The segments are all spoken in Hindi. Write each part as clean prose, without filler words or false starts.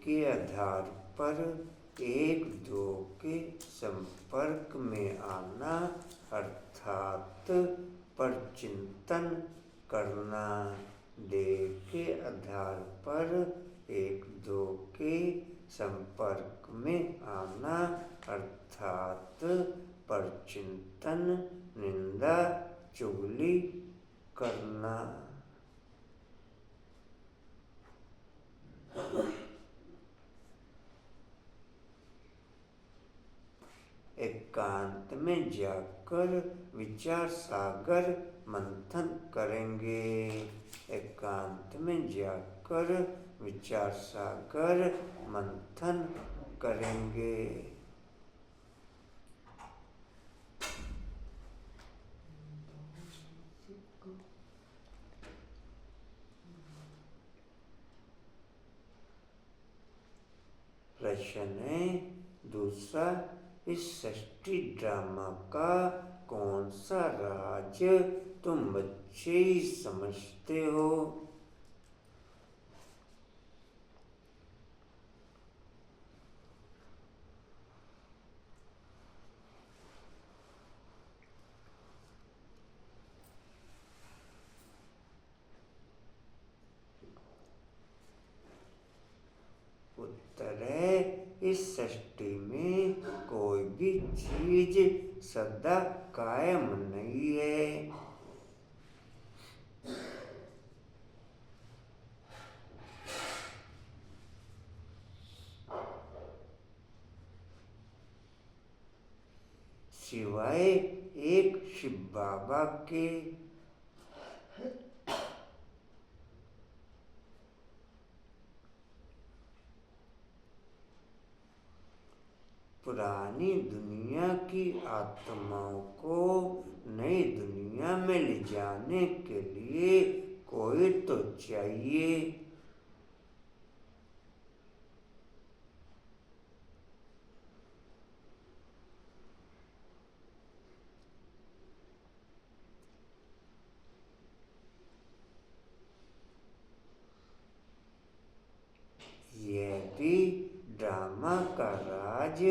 के आधार पर एक दो के संपर्क में आना अर्थात परचिंतन करना। देह के आधार पर एक दो के संपर्क में आना अर्थात परचिंतन, निंदा, चुगली करना। एकांत में जाकर विचार सागर मंथन करेंगे। एकांत में जाकर विचार सागर मंथन करेंगे। प्रश्न है दूसरा, इस षष्ठी ड्रामा का कौन सा राज तुम बच्चे ही समझते हो? उत्तर है, इस सृष्टि में कोई भी चीज सदा कायम नहीं है। सिवाय एक शिव बाबा के। पुरानी दुनिया की आत्माओं को नई दुनिया में ले जाने के लिए कोई तो चाहिए। यह भी ड्रामा का राज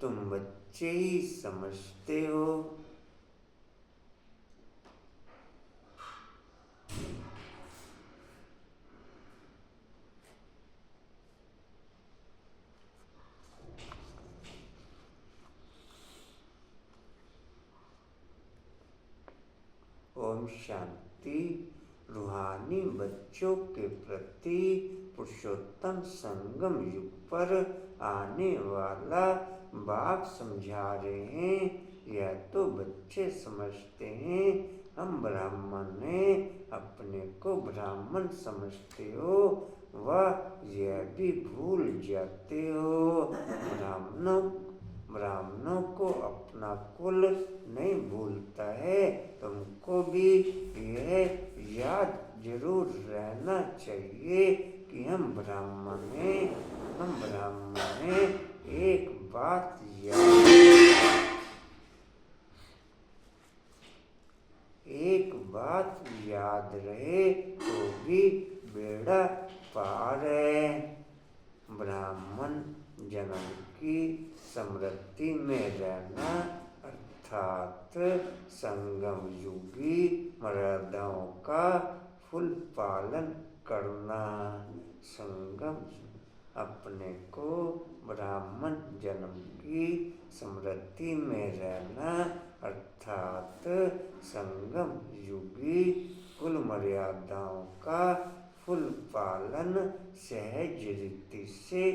तुम बच्चे ही समझते हो। ओम शांति। रूहानी बच्चों के प्रति पुरुषोत्तम संगम युग पर आने वाला बाप समझा रहे हैं। यह तो बच्चे समझते हैं, हम ब्राह्मण हैं, अपने को ब्राह्मण समझते हो, वह यह भी भूल जाते हो। ब्राह्मणों को अपना कुल नहीं भूलता है। तुमको भी यह याद जरूर रहना चाहिए कि हम ब्राह्मण हैं, हम ब्राह्मण हैं। एक बात याद रहे तो भी बेड़ा पार है। ब्राह्मण जन्म की समृद्धि में रहना अर्थात संगम युगी मर्यादाओं का फुल पालन करना। संगम अपने को ब्राह्मण जन्म की समृद्धि में रहना अर्थात संगम युगी कुल मर्यादाओं का फुल पालन सहज रीति से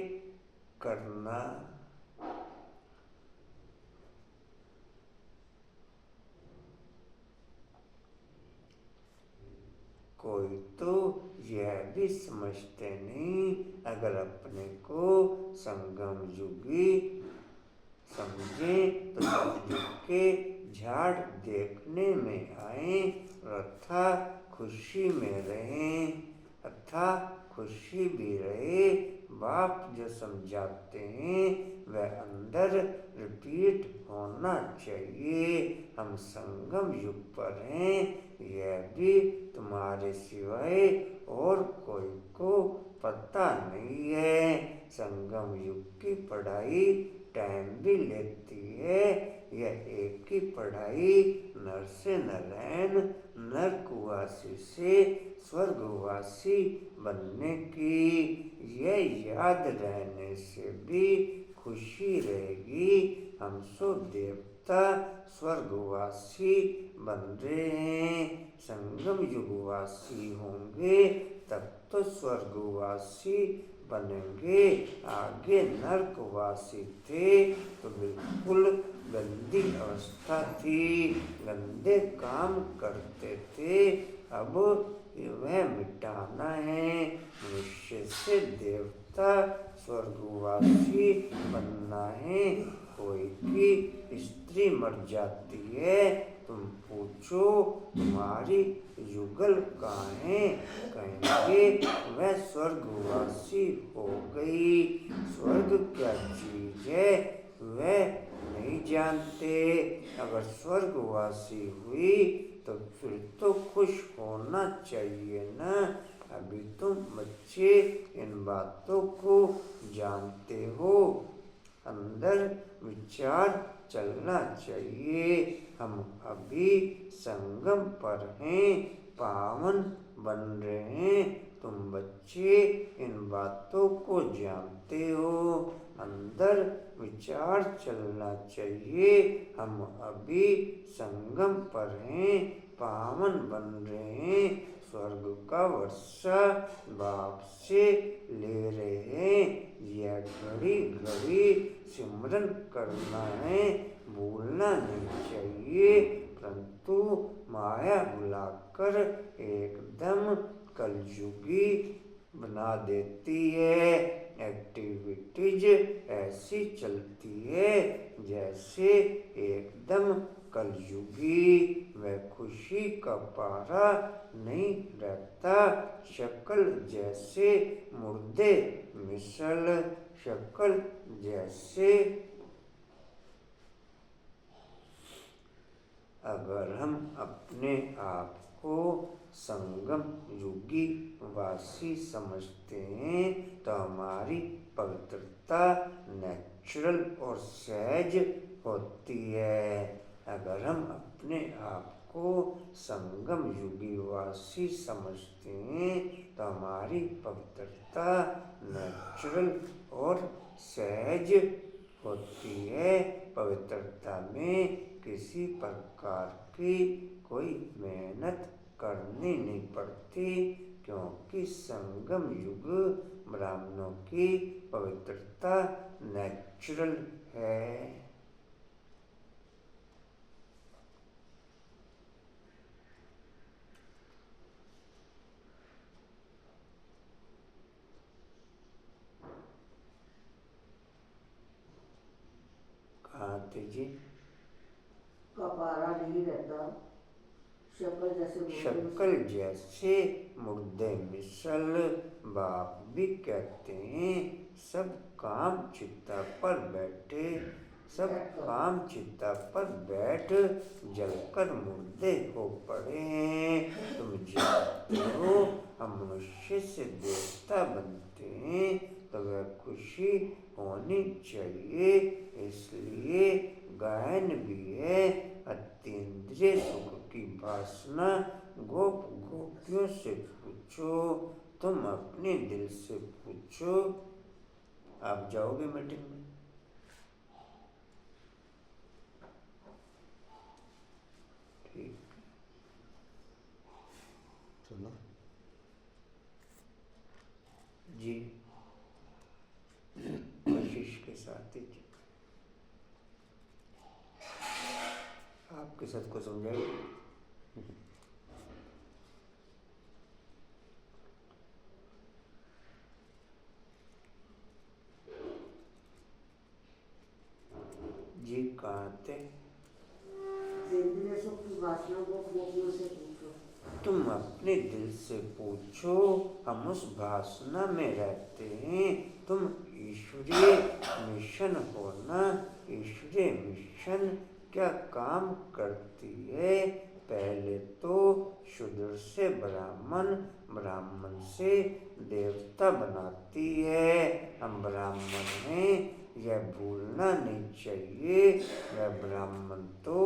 करना। कोई तो यह भी समझते नहीं, अगर अपने को संगम युगी समझे तो सतयुग के झाड़ देखने में आए अथा खुशी में रहें, अथा खुशी भी रहे। बाप जो समझाते हैं वह अंदर रिपीट होना चाहिए। हम संगम युग पर हैं, यह भी तुम्हारे सिवाय और कोई को पता नहीं है। संगम युग की पढ़ाई टाइम भी लेती है। यह एक ही पढ़ाई नर से नारायण, नरकवासी से स्वर्गवासी बनने की। यह याद रहने से भी खुशी रहेगी, हम सब देवता स्वर्गवासी बन रहे हैं। संगम युगवासी होंगे तब तो स्वर्गवासी बनेंगे। आगे नरकवासी थे तो बिल्कुल गंदी अवस्था थी, गंदे काम करते थे। अब वह मिटाना है। मनुष्य से देवता स्वर्गवासी बनना है। कोई की स्त्री मर जाती है, तुम पूछो तुम्हारी युगल कहाँ है, कहेंगे वह स्वर्गवासी हो गई। स्वर्ग क्या चीज है वह नहीं जानते। अगर स्वर्गवासी हुई तो फिर तो खुश होना चाहिए ना। अभी तुम बच्चे इन बातों को जानते हो। अंदर विचार चलना चाहिए। हम अभी संगम पर हैं, पावन बन रहे हैं। तुम बच्चे इन बातों को जानते हो। अंदर विचार चलना चाहिए। हम अभी संगम पर हैं, पावन बन रहे हैं। स्वर्ग का वर्षा बाप से ले रहे हैं। यह घड़ी घड़ी सिमरन करना है, भूलना नहीं चाहिए। परंतु माया बुलाकर एकदम कलयुगी बना देती है। एक्टिविटीज ऐसी चलती है जैसे एकदम कलयुगी। वह खुशी का पारा नहीं रहता। शक्ल जैसे मुर्दे मिसल, शक्ल जैसे। अगर हम अपने आप को संगम युगी वासी समझते हैं तो हमारी पवित्रता नेचुरल और सहज होती है। अगर हम अपने आप को संगम युगी वासी समझते हैं तो हमारी पवित्रता नेचुरल और सहज होती है। पवित्रता में किसी प्रकार की कोई मेहनत करनी नहीं पड़ती, क्योंकि संगम युग ब्राह्मणों की पवित्रता नेचुरल है। कहाँ थे जी? कपारा नहीं रहता, शक्ल जैसे मुर्दे मिसल। बाप भी कहते हैं सब काम चिता पर बैठे, सब काम चिता पर बैठ जलकर मुर्दे हो पड़े हैं। तुम जानते हो हम मनुष्य से देवता बनते हैं तो वह खुशी होनी चाहिए। इसलिए गायन भी है। अतीन्द्रिय सुख की वासना गोप गोपियों से पूछो, तुम अपने दिल से पूछो। आप जाओगे मीटिंग में? ठीक चलो जी, कोशिश के साथ ही आपके साथ को समझाइए। जी कहाँ थे? इंद्रिय सुख की वासना को गोपियों से पूछो। तुम अपने दिल से पूछो, हम उस वासना में रहते हैं। तुम ईश्वरीय मिशन हो ना। ईश्वरीय मिशन क्या काम करती है? पहले तो शूद्र से ब्राह्मण, ब्राह्मण से देवता बनाती है। हम ब्राह्मण हैं, यह भूलना नहीं चाहिए। वह ब्राह्मण तो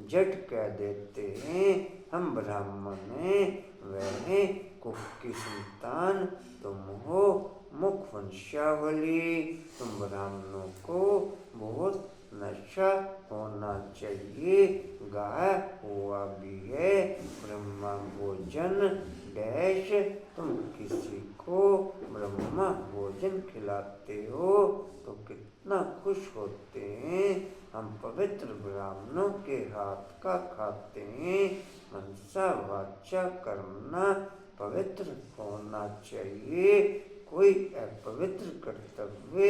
झट कह देते हैं हम ब्राह्मण हैं। वह कुक की संतान, तुम हो मुख वंशावली। तुम ब्राह्मणों को बहुत नशा होना चाहिए। गाया हुआ भी है, ब्रह्मा भोजन डैश। तुम किसी को ब्रह्मा भोजन खिलाते हो तो कितना खुश होते हैं। हम पवित्र ब्राह्मणों के हाथ का खाते हैं। मनसा वाचा कर्मणा पवित्र होना चाहिए। कोई अपवित्र कर्तव्य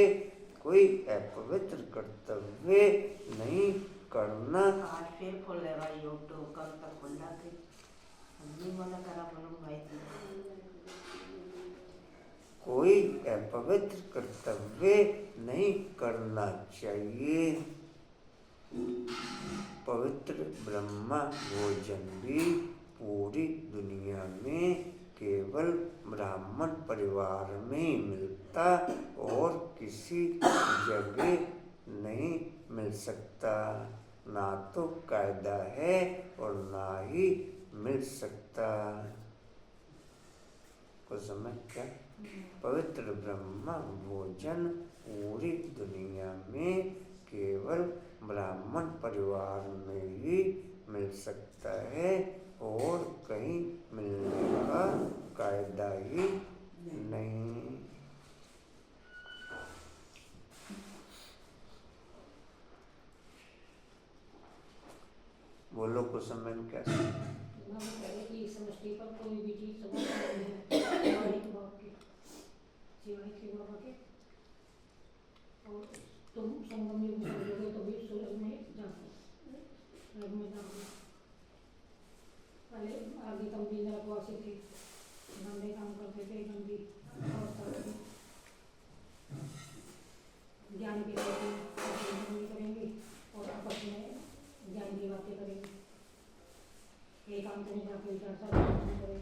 नहीं करना। आज फिर खोलेगा यूट्यूब, कल तक खुला थी। नहीं मना करा बोलो भाई थी। कोई अपवित्र कर्तव्य नहीं करना चाहिए। पवित्र ब्रह्मा भोजन भी पूरी दुनिया में केवल ब्राह्मण परिवार में ही मिलता और किसी जगह नहीं मिल सकता। ना तो कायदा है और ना ही मिल सकता। कुछ समझ क्या? पवित्र ब्रह्मा भोजन पूरी दुनिया में केवल ब्राह्मण परिवार में ही मिल सकता है और कहीं मिलने का कायदा ही नहीं। बोलो कुछ समय में क्या कि समष्टि पर कोई भी चीज सिवाय के बाबा के। और तुम संगम युग में समझोगे तो भी सूरज में जाओगे, स्वर्ग में जाओगे। पहले आगे गंभीर नरकवासी थे, गंदे काम करते थे, गंदी अवस्था थी। ज्ञान की बातें करेंगे और आपस में ज्ञान की बातें करेंगे। एक काम में जाके विचार करेंगे।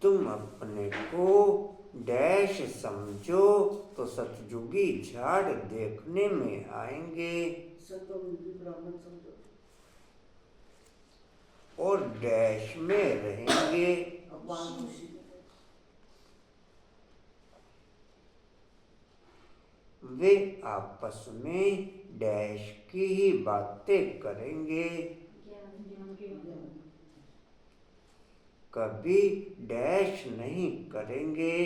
तुम अपने को डैश समझो तो सतयुगी झाड़ देखने में आएंगे और डैश में रहेंगे। वे आपस में डैश की ही बातें करेंगे, कभी डैश नहीं करेंगे।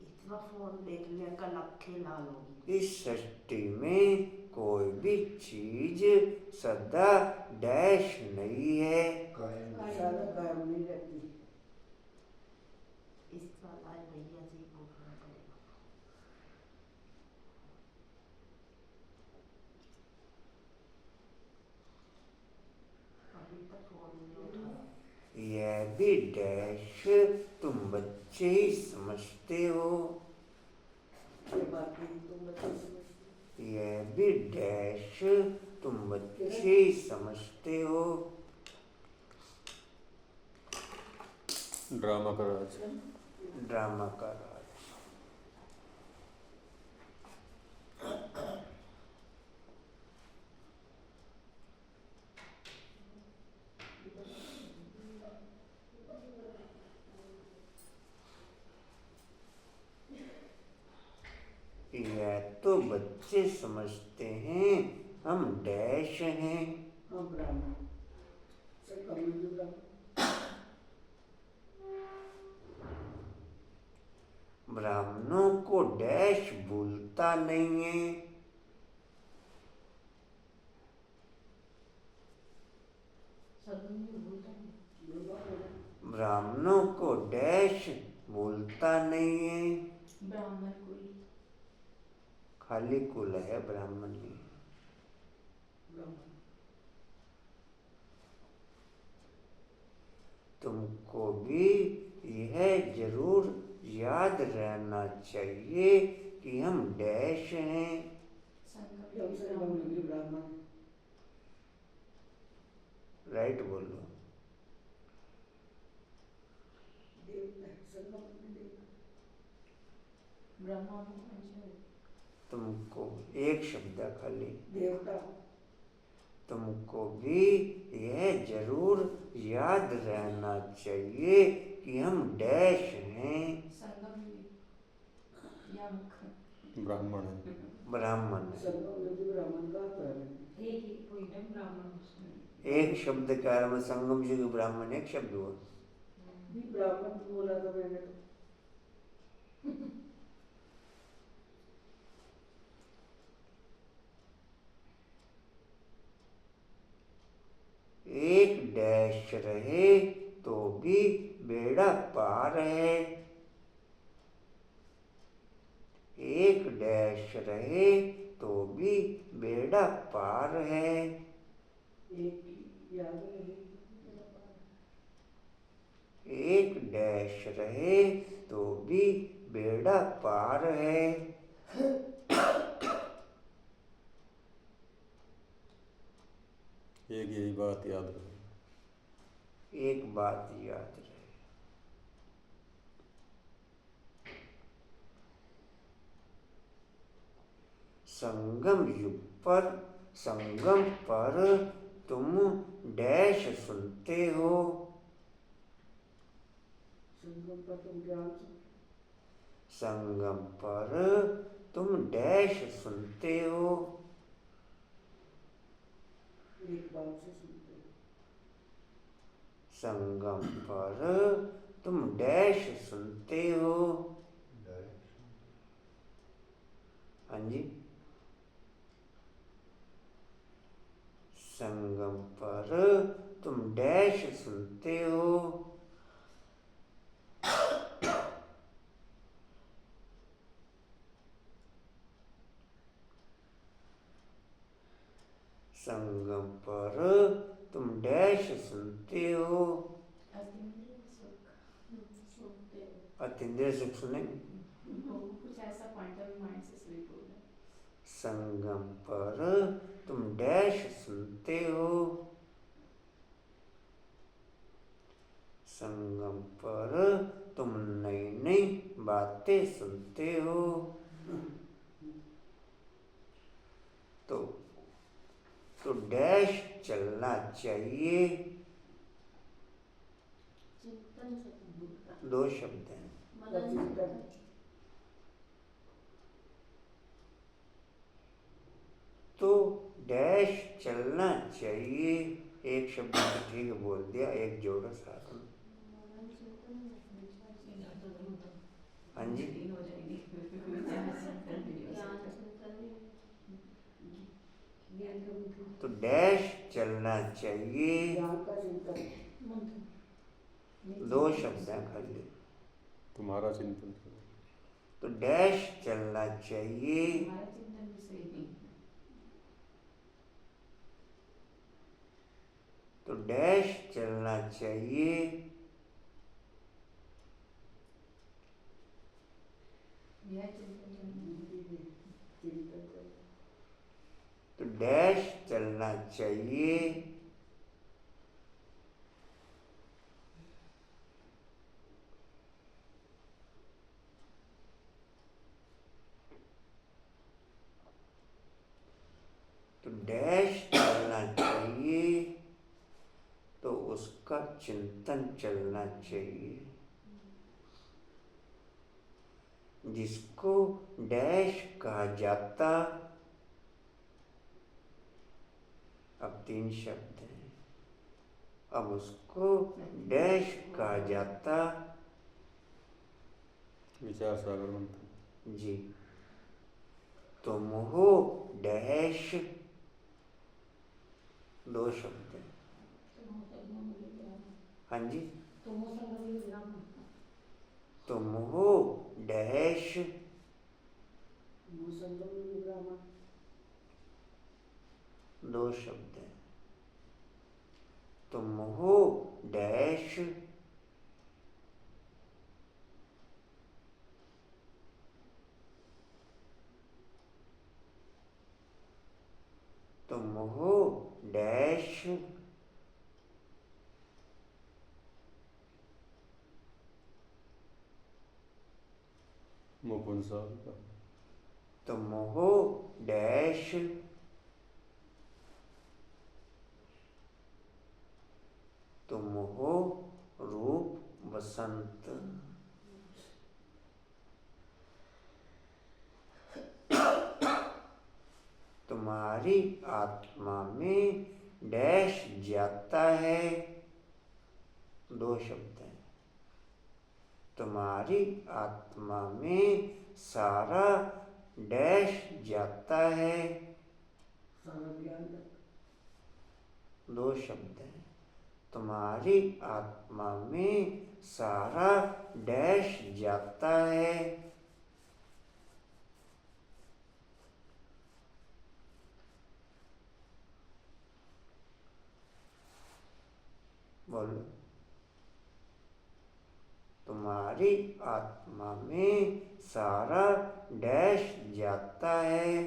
इतना फोन देख लिया कल अक्खे लाल होगी। इस सृष्टि में कोई भी चीज सदा डैश नहीं है। कायम नहीं रहती। इस साल आज भैया से पूछना पड़ेगा। अभी तक फोन नहीं उठा। यह भी डैश तुम बच्चे ही समझते हो। यह भी डैश तुम बच्चे ही समझते हो। ड्रामा का राज। ड्रामा का राज। यह तो बच्चे समझते हैं हम डैश हैं। ब्राह्मणों को डैश भूलता नहीं है। ब्राह्मणों को डैश भूलता नहीं है। ब्राह्मण कुल खाली कुल है, ब्राह्मण नहीं। तुमको भी यह जरूर याद रहना चाहिए कि हम डैश हैं। ब्राह्मण। राइट बोलो। ब्रह्मा तुमको एक शब्द है खाली। देवता। तुमको भी यह जरूर याद रहना चाहिए कि हम डैश हैं। संगम या ब्राह्मण है। ब्राह्मण है। ब्राह्मण का एक ही कोई है ब्राह्मण। एक शब्द के आरंभ में संगम युग ब्राह्मण एक शब्द हुआ। ब्राह्मण बोला था मैंने तो। एक डैश रहे तो भी बेड़ा पार है। एक डैश रहे तो भी बेड़ा पार है। एक याद रहे। एक डैश रहे तो भी बेड़ा पार है। एक यही बात याद रहे। एक बात याद रहे। संगम पर तुम डैश सुनते हो। संगम पर तुम ज्ञान। संगम पर तुम डैश सुनते हो। एक बात से सुनते हो। संगम पर तुम डैश सुनते हो। हाँ जी। संगम पर तुम डैश सुनते हो। संगम पर तुम डैश सुनते हो। अतीन्द्रिय सुख सुने। कुछ ऐसा पॉइंट ऑफ माइंड से स्लिप हो गया। संगम पर तुम डैश सुनते हो। संगम पर तुम नई नई बातें सुनते हो। तो डैश चलना चाहिए। दो शब्द हैं। तो डैश चलना चाहिए। एक शब्द तो ठीक बोल दिया, एक जोड़ा साथ में। हाँ जी। तो डैश चलना चाहिए। दो शब्द हैं खाली। तुम्हारा चिंतन। तो डैश चलना चाहिए। तो डैश चलना चाहिए। तो डैश चलना चाहिए। तो डैश चलना चाहिए। तो उसका चिंतन चलना चाहिए। जिसको डैश कहा जाता। अब तीन शब्द हैं। अब उसको डैश कहा जाता। विचार सागर मंथन। जी। तुम हो डैश। दो शब्द हैं। हाँ जी। तुम हो डैश। दो शब्द हैं। तुम हो डैश। तुम हो डैश, मुकुंद साहब का। तुम हो डैश, तुम हो रूप बसंत, तुम्हारी आत्मा में डैश जाता है, दो शब्द हैं। तुम्हारी आत्मा में सारा डैश जाता है, दो शब्द हैं। तुम्हारी आत्मा में सारा डैश जाता है, बोलो। तुम्हारी आत्मा में सारा डैश जाता है,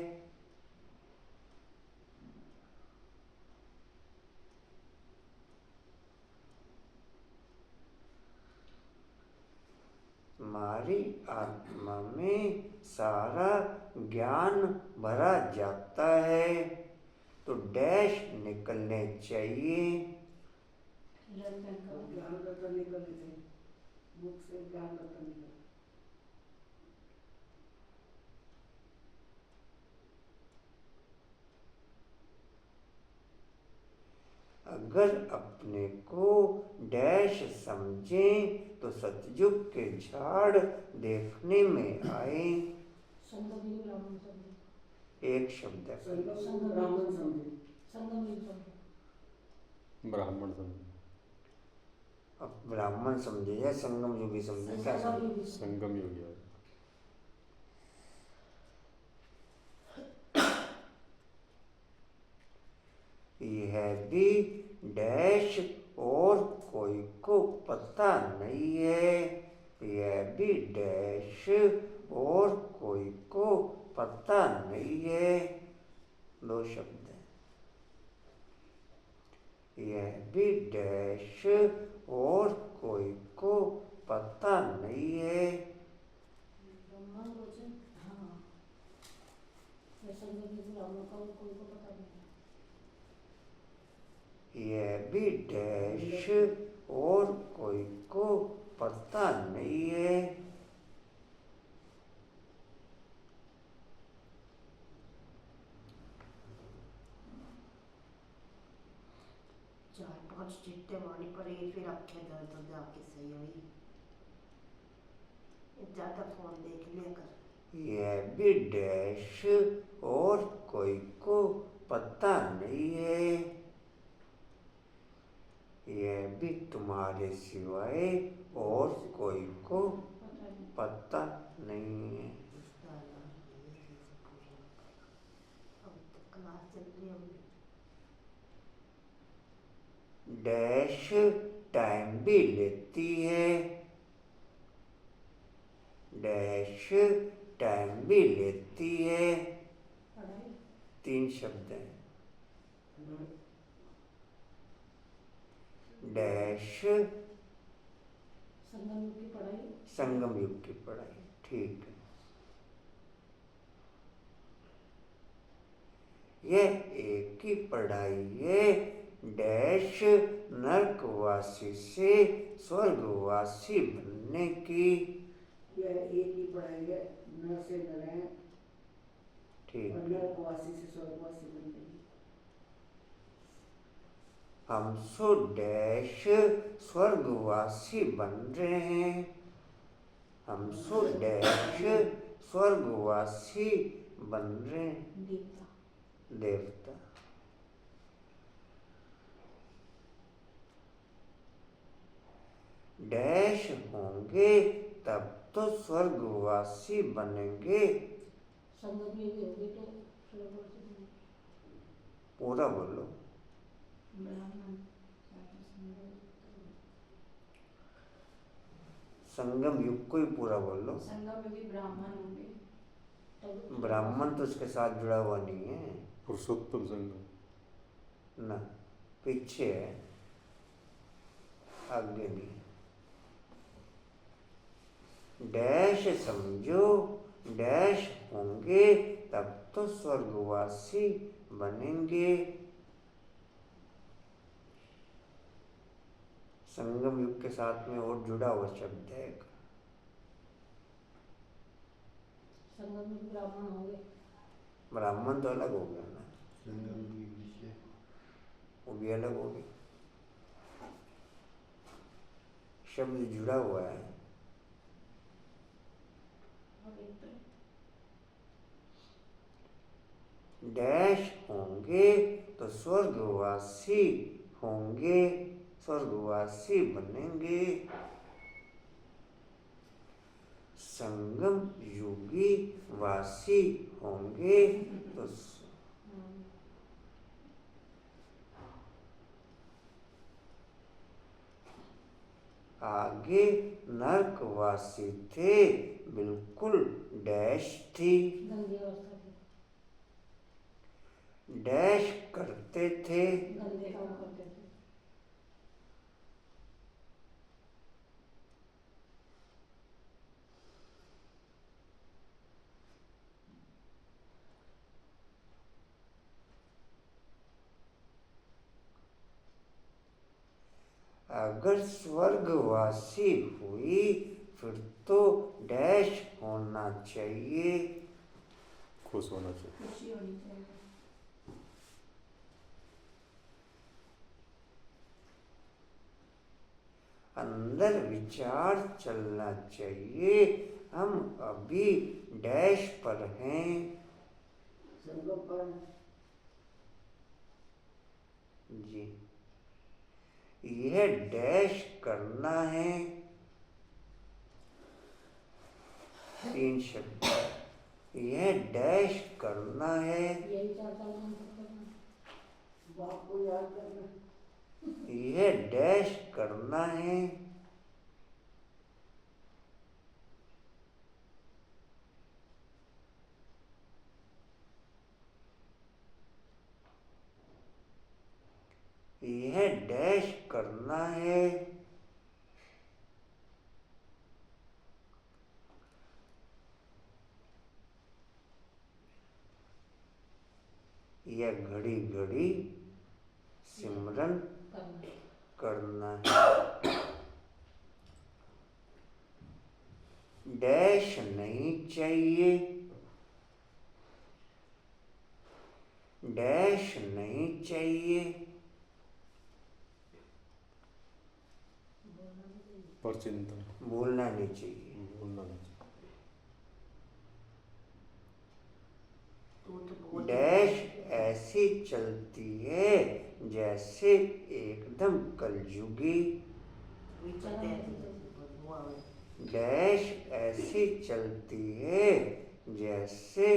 तुम्हारी आत्मा में सारा ज्ञान भरा जाता है, तो डैश निकलने चाहिए, ज्ञान रत्न निकल थे, बुक से ज्ञान रत्न निकल। अगर अपने को डैश समझें तो सतयुग के झाड़ देखने में आए, संगम युग ब्राह्मण समझे, एक शब्द है। संगम ब्राह्मण समझे, संगम युग समझे, ब्राह्मण समझे, अब ब्राह्मण समझे या संगम युगी समझे, क्या संगम समझे? युग संगम युग है। यह भी डैश और कोई को पता नहीं है, यह भी डैश और कोई को पता नहीं है, दो शब्द हैं। यह भी डैश और कोई को पता नहीं है, ब्रह्मांड वचन, हाँ, ये संगम युग ब्राह्मण का कोई को पता नहीं है। यह भी डैश और कोई को पता नहीं है, चार पांच चिट्टे मारनी पड़ेगी, फिर आंखें दर्द हो जाके सही हुई। ज्यादा फोन देख लिया कर। यह भी डैश और कोई को पता नहीं है, यह भी तुम्हारे सिवाय और कोई को पता नहीं है। अब तो क्लास चल रही है, डैश टाइम भी लेती है, डैश टाइम भी लेती है, पढ़ाई, तीन शब्द हैं। डैश संगम युग की पढ़ाई, संगम युग की पढ़ाई, ठीक है। यह एक ही पढ़ाई है, डैश नरकवासी से स्वर्गवासी बनने की, यह एक ही पढ़ाई है, नर से नर ठीक और है। नरकवासी से स्वर्गवासी बनने की। हम सो डैश स्वर्गवासी बन रहे हैं, हम सो डैश स्वर्गवासी बन रहे हैं, देवता, देवता। डैश होंगे तब तो स्वर्गवासी बनेंगे, संगम युग होगी तो स्वर्गवासी बनेंगे। पूरा बोलो। ब्राह्मण, संगम युग को ही पूरा बोलो। संगम युगी ब्राह्मण होंगे, तब ब्राह्मण तो उसके साथ जुड़ा हुआ नहीं है पुरुषोत्तम संगम। ना, पीछे है, आगे नहीं। डैश समझो, डैश होंगे तब तो स्वर्गवासी बनेंगे। संगम युग के साथ में और जुड़ा हुआ शब्द है। संगम में ब्राह्मण होंगे। ब्राह्मण तो अलग हो गया ना, संगम की विषय वो भी अलग हो गया, शब्द जुड़ा हुआ है। और एक तो डैश होंगे तो स्वर्गवासी होंगे, स्वर्गवासी बनेंगे। संगम युगी वासी होंगे तो आगे नरकवासी थे, बिल्कुल डैश थी, गंदी अवस्था थी, डैश करते थे, गंदे काम करते थे। अगर स्वर्गवासी हुई फिर तो डैश होना चाहिए, खुश होना चाहिए। खुशी होनी चाहिए। अंदर विचार चलना चाहिए, हम अभी डैश पर हैं। संगम पर जी, यह डैश करना है, 3 शब्द, यह डैश करना है, यही 4 साल में करना, बाप को याद करना, यह डैश करना है, यह डैश करना है, यह घड़ी घड़ी सिमरन करना। करना है। डैश नहीं चाहिए, डैश नहीं चाहिए, पर चिंतन भूलना नहीं चाहिए। भूलना नहीं चाहिए। तू तो बहुत डैश ऐसी चलती है जैसे एकदम कलयुगी, विचार बदबू आवे। डैश ऐसी चलती है जैसे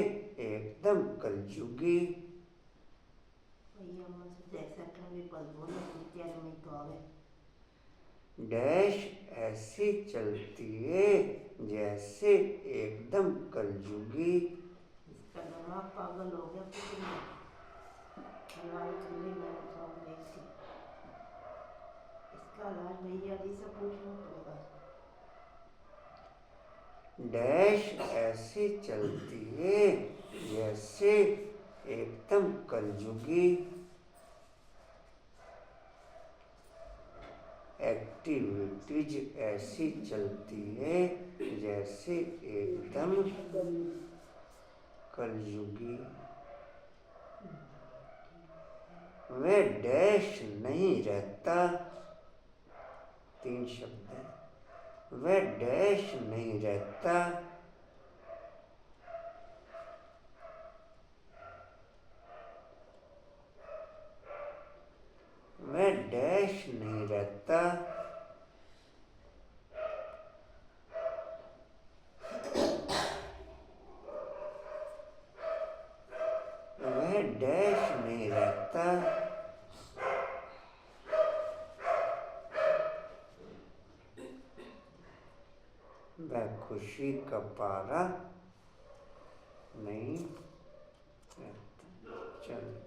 एकदम कलयुगी, અહીંયા મને જैसा कभी बदबू ना विचार में तो आवे। डैश ऐसी चलती है जैसे एकदम कलयुगी। इसका दिमाग पागल हो गया कुछ नहीं। हलवाई चूल्हे में सब देखी। इसका इलाज भैया जी से पूछना पड़ेगा। डैश ऐसी चलती है जैसे एकदम कलयुगी, एक्टिविटीज ऐसी चलती है जैसे एकदम कलयुगी। वह डैश नहीं रहता, 3 शब्द हैं, वह डैश नहीं रहता, वह डैश नहीं रहता, वह डैश नहीं रहता, वह खुशी का पारा नहीं रहता। चलो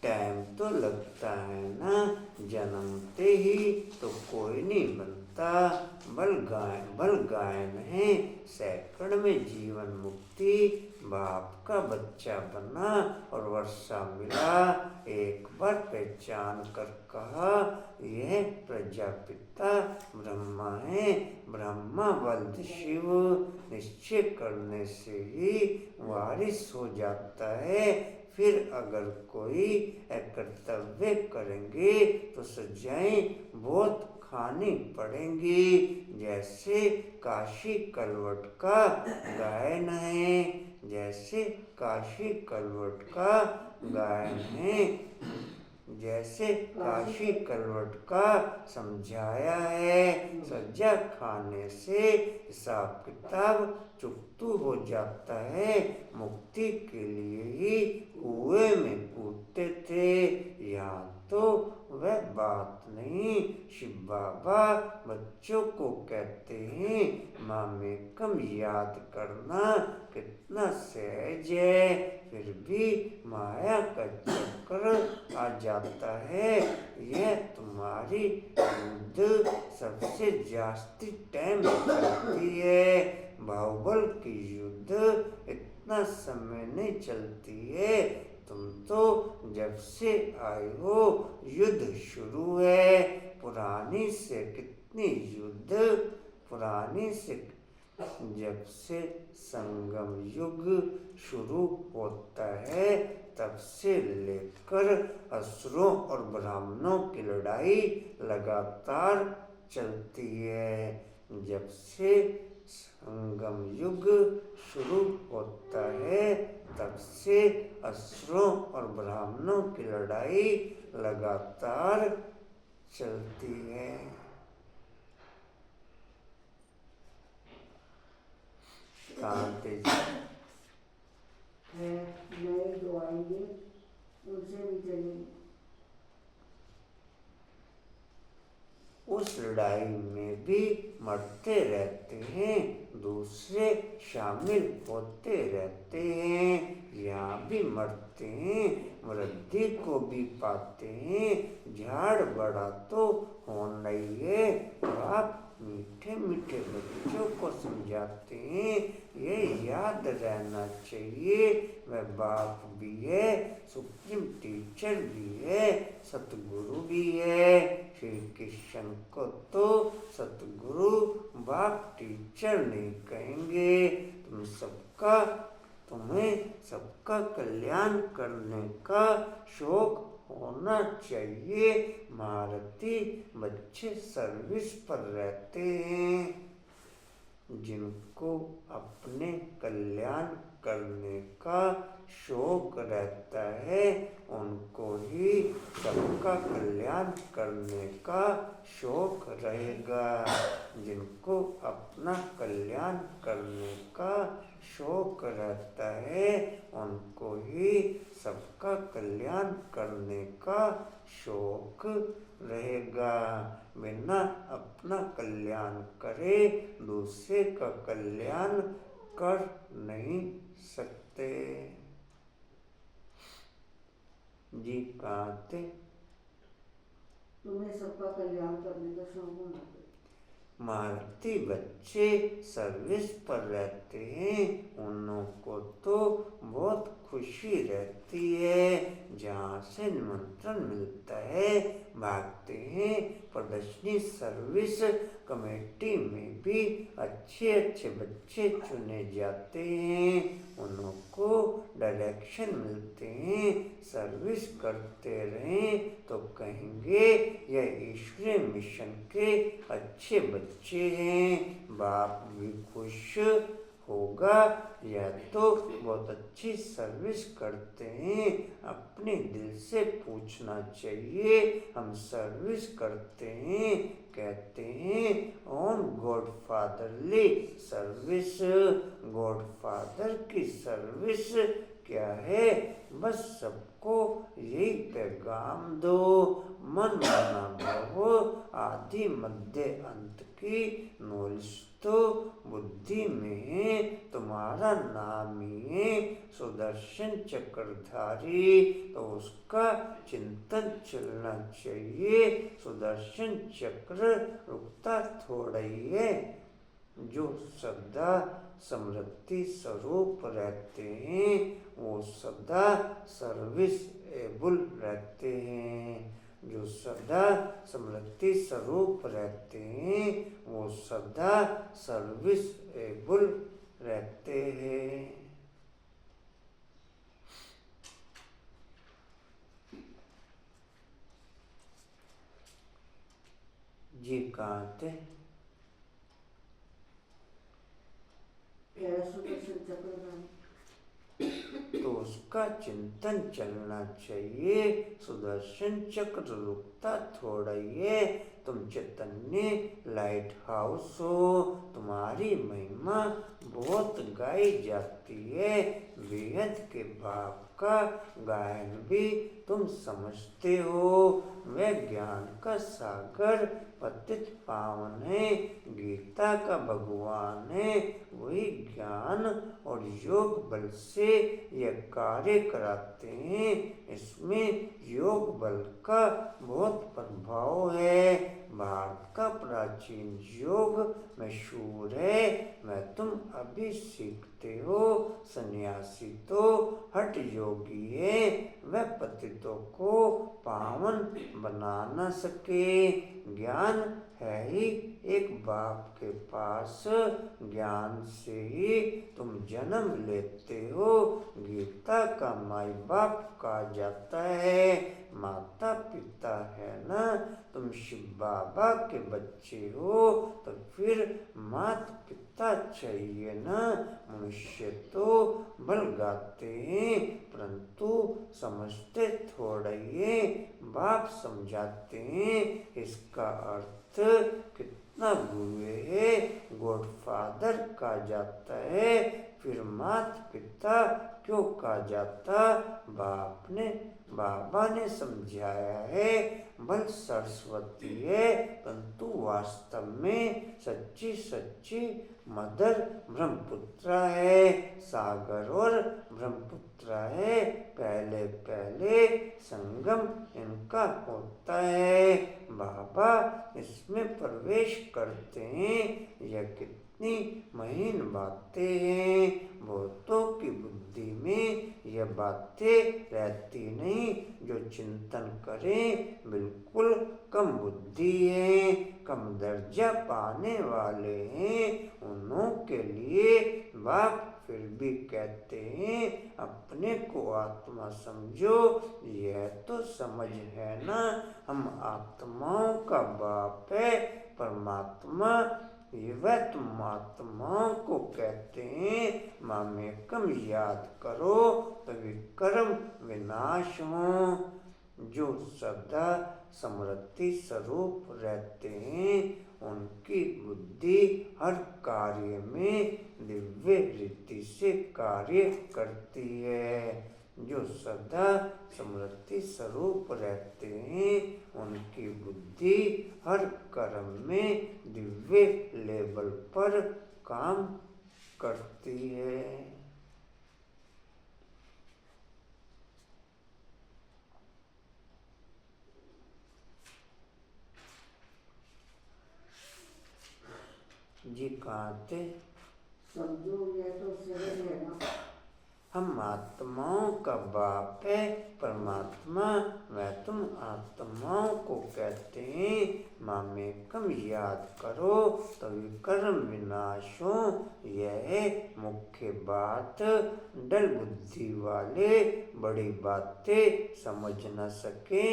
टाइम तो लगता है ना, जन्मते ही तो कोई नहीं बनता। बल गायन है सैकड़ में जीवन मुक्ति। बाप का बच्चा बना और वर्षा मिला, एक बार पहचान कर कहा यह प्रजापिता ब्रह्मा है। ब्रह्मा बल्द शिव, निश्चय करने से ही वारिस हो जाता है। फिर अगर कोई अकर्तव्य करेंगे तो सजाएं बहुत खानी पड़ेंगी। जैसे काशी कलवट का गायन है, जैसे काशी कलवट का गायन है, जैसे काशी कलवट का समझाया है। सजा खाने से हिसाब किताब चुकतू हो जाता है। मुक्ति के लिए ही कुएं में कूदते थे, यहाँ तो वह बात नहीं। शिव बाबा बच्चों को कहते हैं मामे कम याद करना कितना सहज है, फिर भी माया का चक्कर आ जाता है। यह तुम्हारी युद्ध सबसे जास्ती टाइम चलती है। बाहुबल की युद्ध इतना समय नहीं चलती है। तुम तो जब से आए हो युद्ध शुरू है। पुरानी से कितनी युद्ध, पुरानी से जब से संगम युग शुरू होता है तब से लेकर असुरों और ब्राह्मणों की लड़ाई लगातार चलती है। जब से संगम युग शुरू होता है तब से असुरों और ब्राह्मणों की लड़ाई लगातार चलती है। कांते जी है नए जो आएंगे उनसे भी चलेंगे। उस लड़ाई में भी मरते रहते हैं, दूसरे शामिल होते रहते हैं। यहाँ भी मरते हैं, वृद्धि को भी पाते हैं। झाड़ बड़ा तो होना ही है। आप मीठे मीठे बच्चों को समझाते हैं, ये याद रहना चाहिए वह बाप भी है, सुप्रीम टीचर भी है, सतगुरु भी है। श्री कृष्ण को तो सतगुरु बाप टीचर नहीं कहेंगे। तुम्हें सबका कल्याण करने का शौक होना चाहिए। महारथी बच्चे सर्विस पर रहते हैं, जिनको अपने कल्याण करने का शौक रहता है उनको ही सबका कल्याण करने का शौक रहेगा। जिनको अपना कल्याण करने का शौक रहता है उनको ही सबका कल्याण करने का शौक रहेगा। बिना अपना कल्याण करे दूसरे का कल्याण कर नहीं सकते। जी कहाँ थे? तुम्हें सबका कल्याण करने का शौक होना चाहिए। महारथी बच्चे सर्विस पर रहते हैं, उनको तो बहुत खुशी रहती है। जहाँ से निमंत्रण मिलता है भागते हैं। प्रदर्शनी सर्विस कमेटी में भी अच्छे अच्छे बच्चे चुने जाते हैं। उनको डायरेक्शन मिलते हैं। सर्विस करते रहें तो कहेंगे यह ईश्वरीय मिशन के अच्छे बच्चे हैं। बाप भी खुश होगा। यह तो बहुत अच्छी सर्विस करते हैं। अपने दिल से पूछना चाहिए हम सर्विस करते हैं, कहते हैं ऑन गॉडफादरली सर्विस। गॉडफादर की सर्विस क्या है? बस सबको यही पैगाम दो। मन बना भव आदि मध्य अंत की नॉलेज तो बुद्धि में है। तुम्हारा नाम ही है सुदर्शन चक्रधारी, तो उसका चिंतन चलना चाहिए। सुदर्शन चक्र रुकता थोड़ा ही है। जो सदा समृद्धि स्वरूप रहते हैं वो सदा सर्विस एबल रहते हैं। जो सदा समृद्धि स्वरूप रहते हैं वो सदा सर्विस एबल रहते हैं। जी कहाँ थे? सुदर्शन चक्रधारी तो उसका चिंतन चलना चाहिए। सुदर्शन चक्र रुकता थोड़ा ही है। तुम चैतन्य लाइट हाउस हो। तुम्हारी महिमा बहुत गाई जाती है। बेहद के भाव का गायन भी तुम समझते हो। वह ज्ञान का सागर पतित पावन है। गीता का भगवान है। वही ज्ञान और योग बल से यह कार्य कराते हैं। इसमें योग बल का बहुत प्रभाव है। भारत का प्राचीन योग मशहूर है। मैं तुम अभी सीखते हो। सन्यासी तो हठ योगी है। वह पतितों को पावन बना न सके। ज्ञान है ही एक बाप के पास। ज्ञान से ही तुम जन्म लेते हो। गीता का माई बाप कहा जाता है। माता पिता है ना। तुम शिव बाबा के बच्चे हो तो फिर माता पिता चाहिए ना। मनुष्य तो बल गाते हैं परंतु समझते थोड़ा ही। बाप समझाते हैं इसका अर्थ कितना बुरे है। गॉडफादर कहा जाता है फिर माता पिता क्यों कहा जाता? बाबा ने समझाया है। बल सरस्वती है परंतु वास्तव में सच्ची सच्ची मदर ब्रह्मपुत्र है। सागर और ब्रह्मपुत्र है। पहले पहले संगम इनका होता है। बाबा इसमें प्रवेश करते हैं। यह कितनी महीन बातें हैं। बहुतों की बुद्धि में यह बातें रहती नहीं। जो चिंतन करें बिल्कुल कम बुद्धि है। कम दर्जा पाने वाले हैं। उन्हों के लिए बाप फिर भी कहते हैं अपने को आत्मा समझो। यह तो समझ है ना। हम आत्माओं का बाप है परमात्मा। वह तुम आत्माओं को कहते हैं मामेकम याद करो तो विक्रम विनाश हो। जो सदा समृद्धि स्वरूप रहते हैं उनकी बुद्धि हर कार्य में दिव्य रीति से कार्य करती है। जो सदा समृद्धि स्वरूप रहते हैं उनकी बुद्धि हर कर्म में दिव्य लेवल पर काम करती है। जी कहाँ थे? समझो यह तो सरल है ना। हम आत्माओं का बाप है परमात्मा, मैं तुम आत्माओं को कहते हैं। मामेकम याद करो तो विकर्म विनाश हो, यह मुख्य बात। डल बुद्धि वाले बड़ी बातें समझ न सके,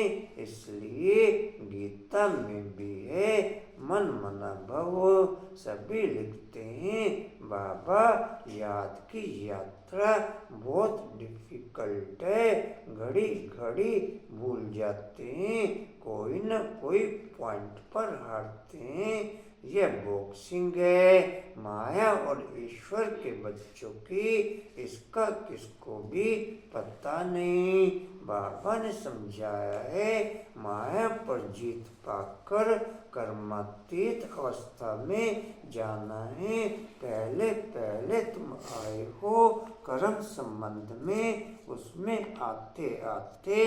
इसलिए गीता में भी है मन मना भवो। सभी लिखते हैं बाबा याद की यात्रा बहुत डिफिकल्ट है, घड़ी घड़ी भूल जाते हैं, कोई न कोई पॉइंट पर हारते हैं। यह बॉक्सिंग है माया और ईश्वर के बच्चों की, इसका किसको भी पता नहीं। बाबा ने समझाया है माया पर जीत पाकर कर्मातीत अवस्था में जाना है। पहले पहले तुम आए हो कर्म संबंध में, उसमें आते आते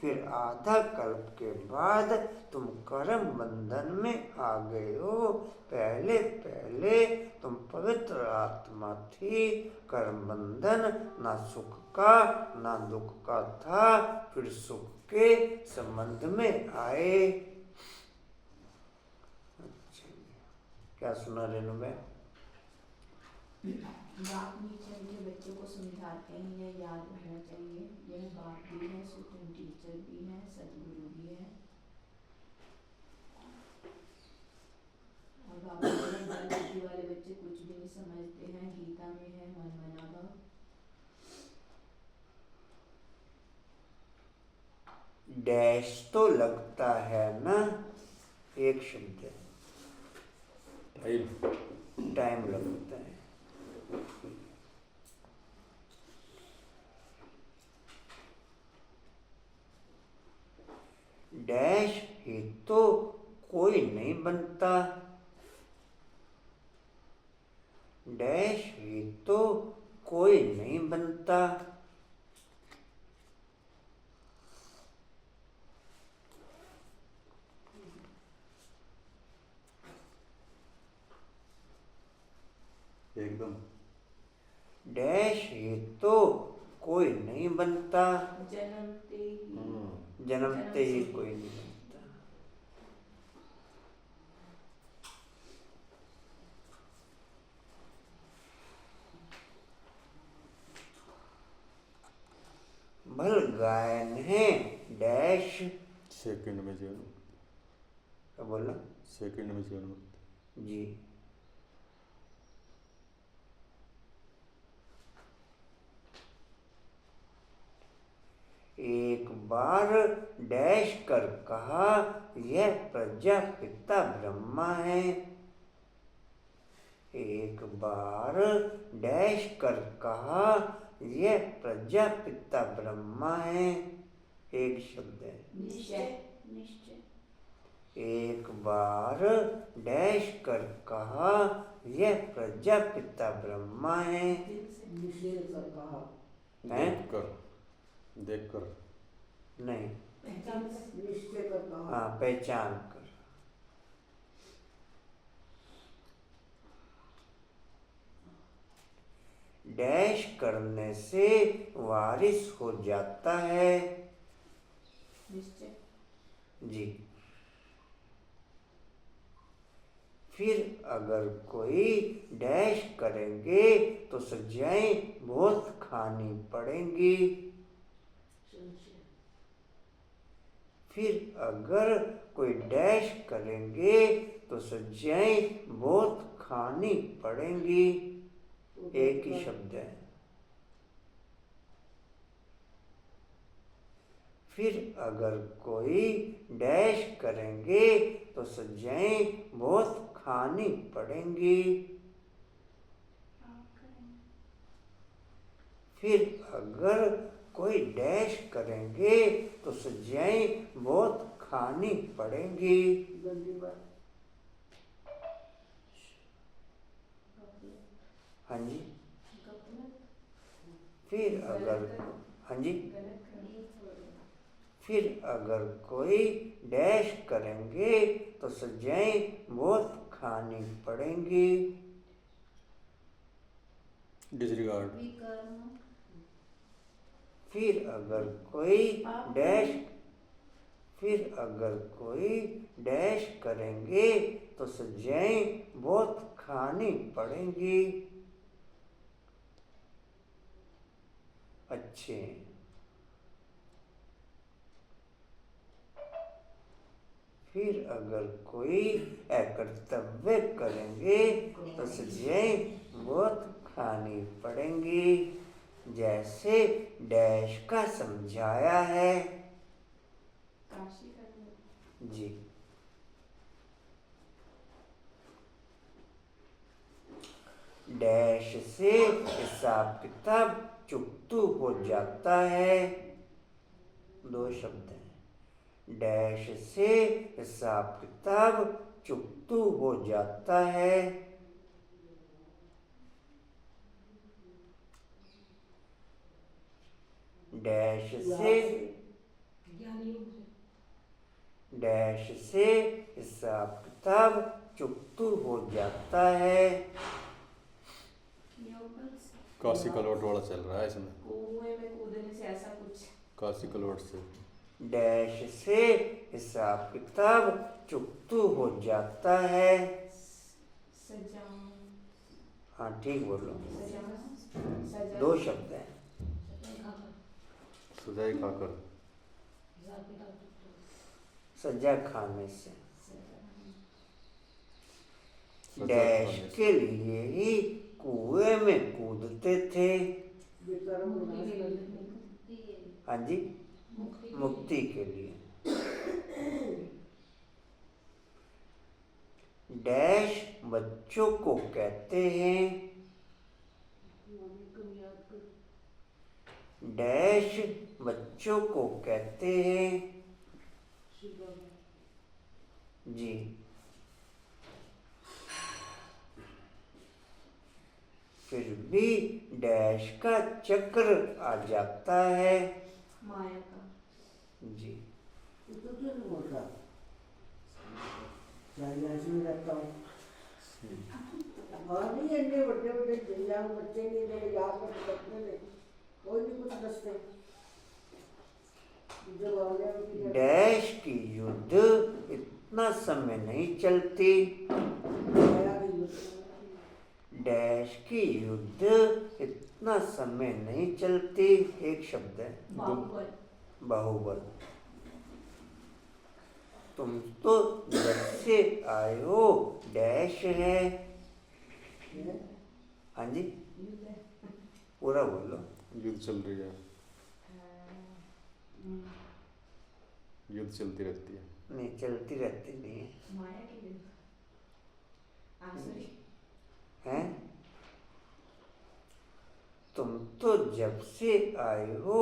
फिर आधा कल्प के बाद तुम कर्म बंधन में आ गए हो। पहले पहले तुम पवित्र आत्मा थी, कर्म बंधन ना सुख का ना दुख का था, फिर सुख के संबंध में आए। अच्छा, क्या सुना रेणु में? बाप नीचे के बच्चों को समझाते हैं, यह याद रहना चाहिए, यह बाप भी है, सुप्रीम टीचर भी है, सदगुरु भी है। और बाबा बुद्धि वाले बच्चे कुछ भी नहीं समझते हैं, गीता में है मन मना भव। डैश तो लगता है ना, एक शब्द है, टाइम लगता है। डैश ही तो कोई नहीं बनता, डैश ही तो कोई नहीं बनता। एकदम डैश ही तो कोई नहीं बनता, जन्मते ही कोई नहीं बनता। भल गायन है डैश सेकंड में जीवन, क्या बोला? सेकंड में जीवन जी, एक बार डैश कर कहा यह प्रजापिता ब्रह्मा है। एक बार डैश कर कहा यह प्रजापिता ब्रह्मा है। एक शब्द है निश्चय निश्चय। एक बार डैश कर कहा यह प्रजापिता ब्रह्मा है। निषेध कर कहा, हैं? देख कर नहीं, निश्चय कर कहा। हाँ, पहचान कर। डैश करने से वारिस हो जाता है। निश्चय जी, फिर अगर कोई डैश करेंगे तो सजाएं बहुत खानी पड़ेंगी। फिर अगर कोई डैश करेंगे तो सजाएं बहुत खानी पड़ेंगी। एक ही शब्द है। फिर अगर कोई डैश करेंगे तो सजाएं बहुत खानी पड़ेंगी। फिर अगर कोई डैश करेंगे तो सजाएं बहुत खानी पड़ेंगी। हाँ जी, फिर अगर, हाँ जी, फिर अगर कोई डैश करेंगे तो सजाएं बहुत खानी पड़ेंगी। डिसरिगार्ड, फिर अगर कोई डैश फिर अगर कोई डैश करेंगे तो सजाएं बहुत खानी पड़ेंगी। अच्छे। फिर अगर कोई अकर्तव्य करेंगे तो सजाएं बहुत खानी पड़ेंगी। जैसे डैश का समझाया है। काशी कर लो। जी। डैश से हिसाब किताब चुकतू हो जाता है। दो शब्द हैं। डैश से हिसाब किताब चुकतू हो जाता है। डैश से ज्ञान योग से डैश से हिसाब किताब चुकतू हो जाता है। योगल से काशी कलवट वाला चल रहा है इसमें। कुएं में कूदने से ऐसा कुछ। काशी कलवट से। डैश से हिसाब किताब चुकतू हो जाता है। सजाऊं। हाँ ठीक बोलो। सजा। दो शब्द हैं। सजाए खाकर। हिसाब किताब चुकता सजा खाने से। सजा डैश खाने से। के लिए ही कुएं में कूदते थे। हाँ जी, मुक्ति के लिए। डैश बच्चों को कहते हैं। डैश बच्चों को कहते हैं। जी। फिर भी डैश का चक्र आ जाता है। माया का। जी। डैश की युद्ध इतना समय नहीं चलती। डैश की युद्ध इतना समय नहीं चलती। एक शब्द है। बाहुबल। बाहुबल। तुम तो जब से आए हो डैश है। हाँ जी, पूरा बोलो। युद्ध चल रही है। युद्ध चलती रहती है। नहीं, चलती रहती नहीं है। माया की विरुद्ध। आसुरी। हैं? तुम तो जब से आए हो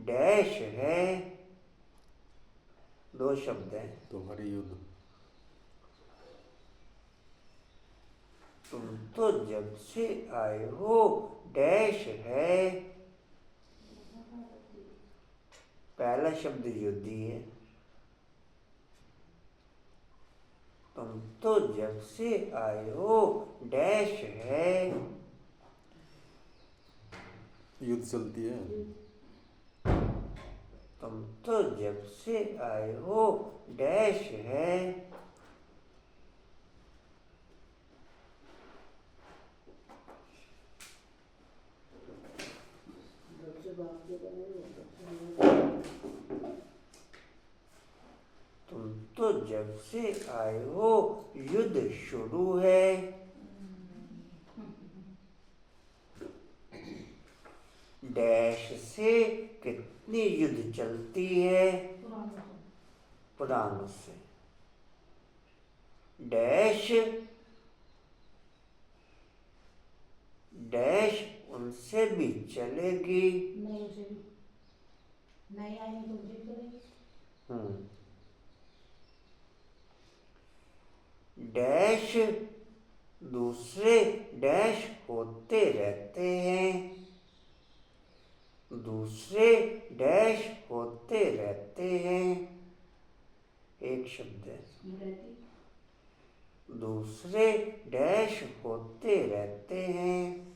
डैश है। दो शब्द हैं। तुम्हारी युद्ध। तुम तो जब से आए हो डैश है। पहला शब्द युद्धि है। तुम तो जब से आए हो डैश है। युद्ध चलती है। तुम तो जब से आए हो डैश है। तुम तो जब से आए हो युद्ध शुरू है। डैश से कितनी युद्ध चलती है। पुराणों से। डैश डैश उनसे भी चलेगी। नहीं उसे भी नहीं आएंगे तो मुझे करेंगे। डैश दूसरे डैश होते रहते हैं। दूसरे डैश होते रहते हैं। एक शब्द है। स्मृति। दूसरे डैश होते रहते हैं।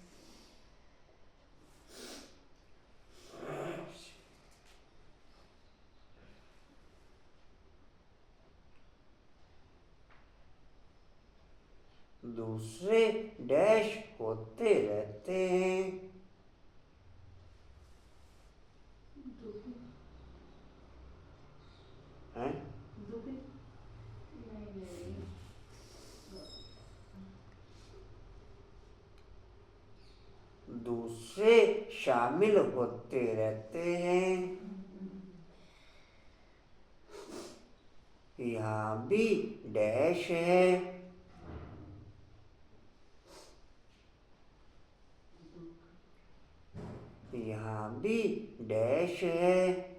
दूसरे डैश होते रहते हैं। हैं? दूसरे शामिल होते रहते हैं। यहाँ भी डैश है। यहाँ भी डैश है।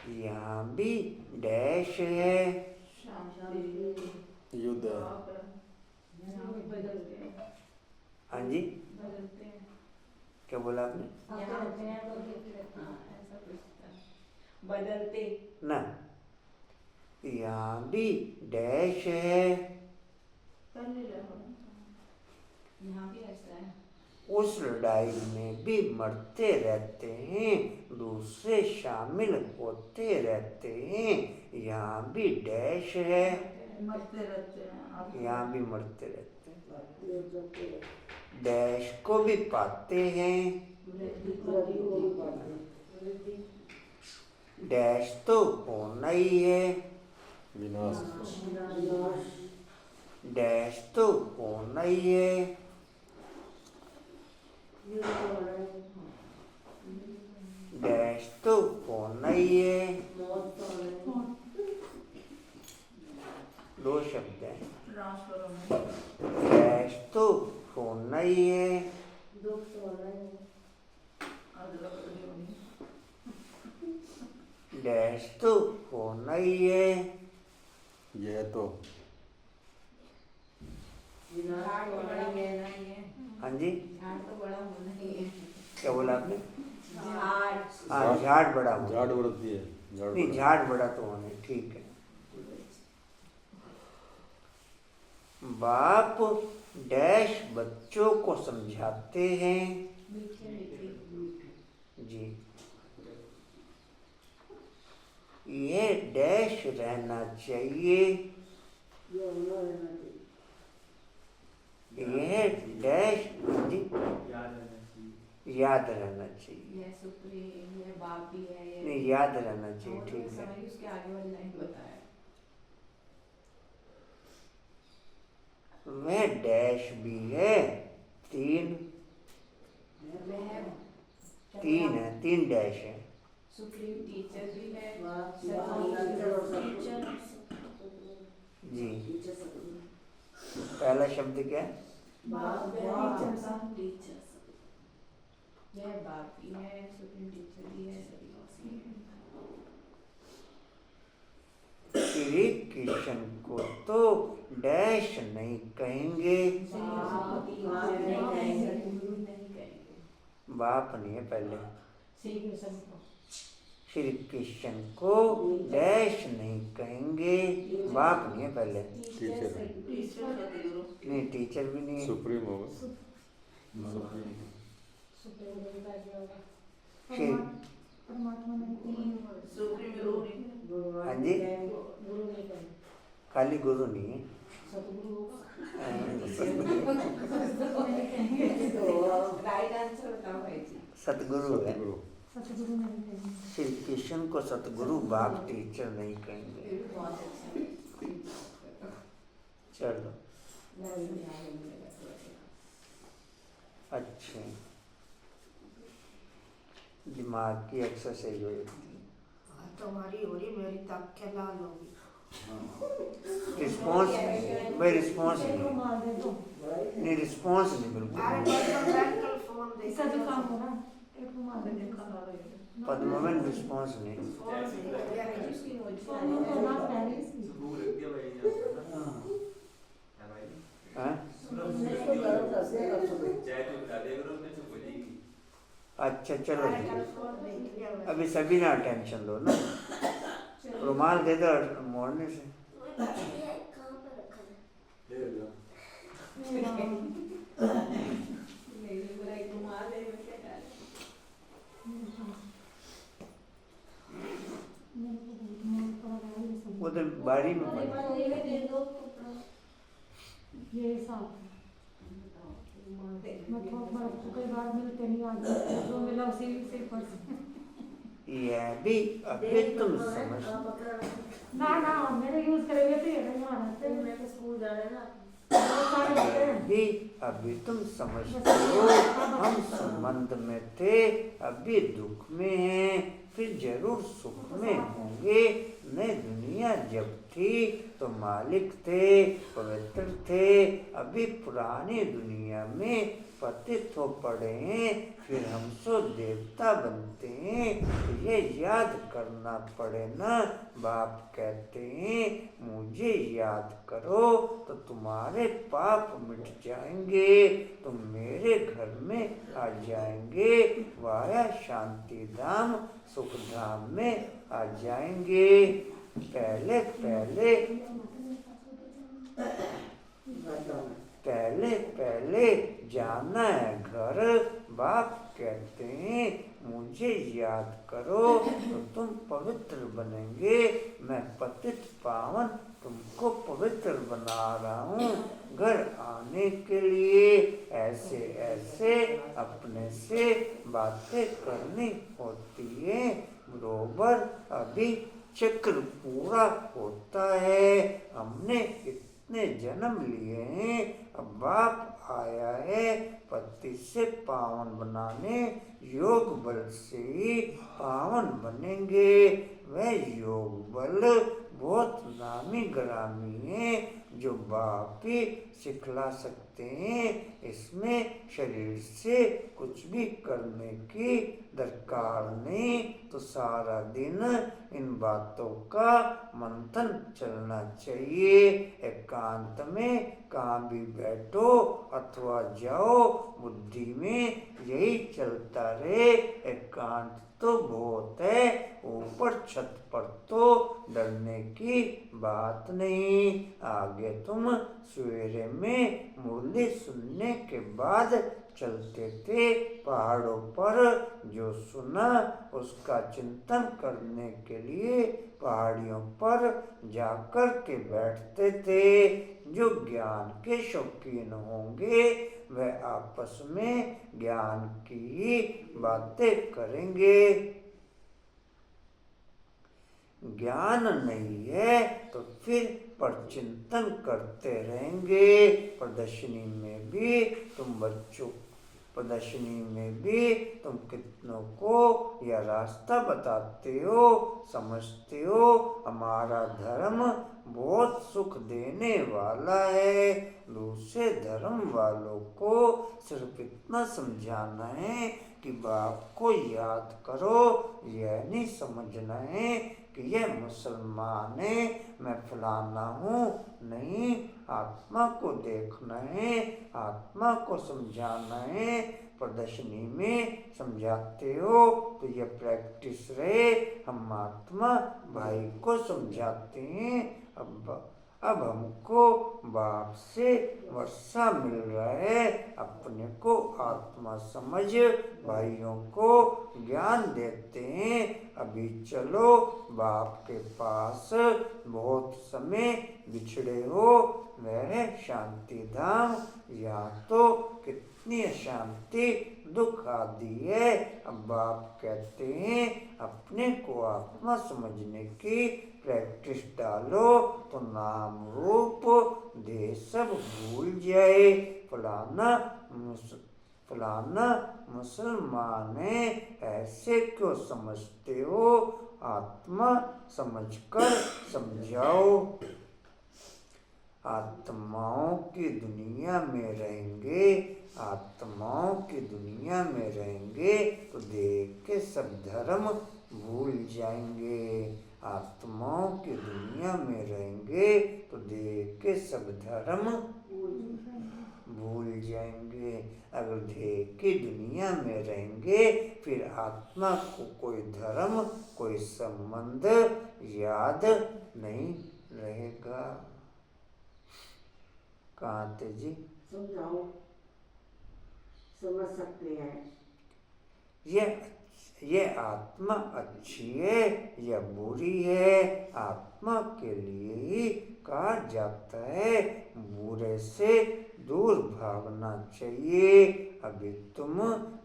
यहाँ भी डैश है। युद्ध है। हाँ जी, क्या बोला आपने? बदलते ना, यहाँ भी डैश है। यहाँ भी ऐसा है। उस लड़ाई में भी मरते रहते हैं, दूसरे शामिल होते रहते हैं। यहाँ भी डैश है। मरते रहते हैं। यहाँ भी मरते रहते हैं। डैश को भी पाते हैं। डैश तो होना ही है। विनाश। डैश तो होना ही है। डैश तो होना ही है। दो शब्द हैं। डैश तो होना ही है। डैश तो होना ही है। यह तो हाँ जी, झाड़ तो बड़ा होना ही है। क्या बोला आपने? झाड़ हाँ, झाड़ बड़ा होना। झाड़ वृद्धि है। झाड़ नहीं, बड़ा। झाड़ बड़ा तो होना, ठीक है। बाप डैश बच्चों को समझाते हैं। जी, यह डैश रहना चाहिए। यह डैश जी याद रहना चाहिए। यह सुप्रीम, यह बाप भी है, ये नहीं, याद रहना चाहिए, ठीक है। समझिए उसके आगे वाली लाइन बताया। वह डैश भी है। तीन है, तीन डैश है। सुप्रीम टीचर भी है। जी, पहला शब्द क्या है? यह बाप भी है, सुप्रीम टीचर भी है, सभी श्री कृष्ण को तो डैश नहीं कहेंगे। बाप नहीं है पहले। श्री कृष्ण को डैश नहीं कहेंगे। बाप नहीं है पहले। टीचर है। नहीं, टीचर भी नहीं है। सुप्रीम होगा। सुप्रीम। श्री हाँ जी, खाली गुरु नहीं है। राइट आंसर बताओ भाई जी। सतगुरु है। सतगुरु। श्री कृष्ण को सतगुरु, बाप टीचर नहीं कहेंगे। ये भी बहुत अच्छा है। चलो, नहीं आएंगे। अच्छे, दिमाग की एक्सरसाइज हो जाती है। तुम्हारी हो रही, मेरी तक क्या लाल होगी। रिस्पॉन्स भाई, रिस्पॉन्स नहीं, रिस्पॉन्स नहीं बिल्कुल। पद्मवन रिस्पॉन्स नहीं। हाँ? अच्छा चलो जी, अभी सभी ना टेंशन लो ना। रुमाल दे दो मोड़ने से। उधर बारी में पड़े। ये साफ मैं थोड़ा कई बार मिलते नहीं आज जो मिला उसी से पर्स यह भी अभी तुम समझ ना मेरे यूज करेंगे तो ये नहीं आना मैं स्कूल जा रहे हैं ना भी अभी तुम समझते हो हम संबंध में थे, अभी दुख में हैं, फिर जरूर सुख में होंगे। नई दुनिया जब थी तो मालिक थे, पवित्र थे, अभी पुरानी दुनिया में पतित हो पड़े हैं, फिर हम सो देवता बनते हैं। तो ये याद करना पड़े ना। बाप कहते हैं मुझे याद करो तो तुम्हारे पाप मिट जाएंगे, तुम मेरे घर में आ जाएंगे, वाया शांति धाम सुख धाम में आ जाएंगे। पहले पहले जाना है घर। बाप कहते हैं मुझे याद करो तो तुम पवित्र बनेंगे। मैं पतित पावन तुमको पवित्र बना रहा हूँ। घर आने के लिए ऐसे ऐसे अपने से बातें करनी होती है। बरोबर अभी चक्र पूरा होता है। हमने इतने जन्म लिए हैं, अब बाप आया है पति से पावन बनाने। योग बल से ही पावन बनेंगे। वह योग बल बहुत नामी ग्रामी है जो बाप ही सिखला सकते हैं। इसमें शरीर से कुछ भी करने की दरकार नहीं। तो सारा दिन इन बातों का मंथन चलना चाहिए। एकांत में कहाँ भी बैठो अथवा जाओ, बुद्धि में यही चलता रहे। एकांत तो बहुत है, ऊपर छत पर तो डरने की बात नहीं। आगे तुम सवेरे में मुरली सुनने के बाद चलते थे, पहाड़ों पर जो सुना उसका चिंतन करने के लिए पहाड़ियों पर जाकर के बैठते थे। जो ज्ञान के शौकीन होंगे वह आपस में ज्ञान की ही बातें करेंगे। ज्ञान नहीं है तो फिर पर चिंतन करते रहेंगे। प्रदर्शनी में भी तुम कितनों को यह रास्ता बताते हो, समझते हो। हमारा धर्म बहुत सुख देने वाला है। दूसरे धर्म वालों को सिर्फ इतना समझाना है कि बाप को याद करो। यह नहीं समझना है कि यह मुसलमान है, मैं फलाना हूँ। नहीं, आत्मा को देखना है, आत्मा को समझाना है। प्रदर्शनी में समझाते हो तो यह प्रैक्टिस रहे। हम आत्मा भाई को समझाते हैं। अब हमको बाप से वर्षा मिल रहा है। अपने को आत्मा समझ भाइयों को ज्ञान देते हैं। अभी चलो बाप के पास। बहुत समय बिछड़े हो, वह शांति धाम। यहाँ तो कितनी अशांति दुख आदि है। अब बाप कहते हैं अपने को आत्मा समझने की प्रैक्टिस डालो तो नाम रूप देह सब भूल जाए। फलाना मुसलमान है, ऐसे क्यों समझते हो? आत्मा समझकर समझाओ। आत्माओं की दुनिया में रहेंगे, आत्माओं की दुनिया में रहेंगे तो देह के सब धर्म भूल जाएंगे। आत्माओं की दुनिया में रहेंगे तो देह के सब धर्म भूल जाएंगे। अगर देह की दुनिया में रहेंगे फिर आत्मा को कोई धर्म, कोई संबंध याद नहीं रहेगा। कांते जी समझाओ, समझ सकते हैं। यह ये आत्मा अच्छी है या बुरी है, आत्मा के लिए ही कहा जाता है। बुरे से दूर भागना चाहिए। अभी तुम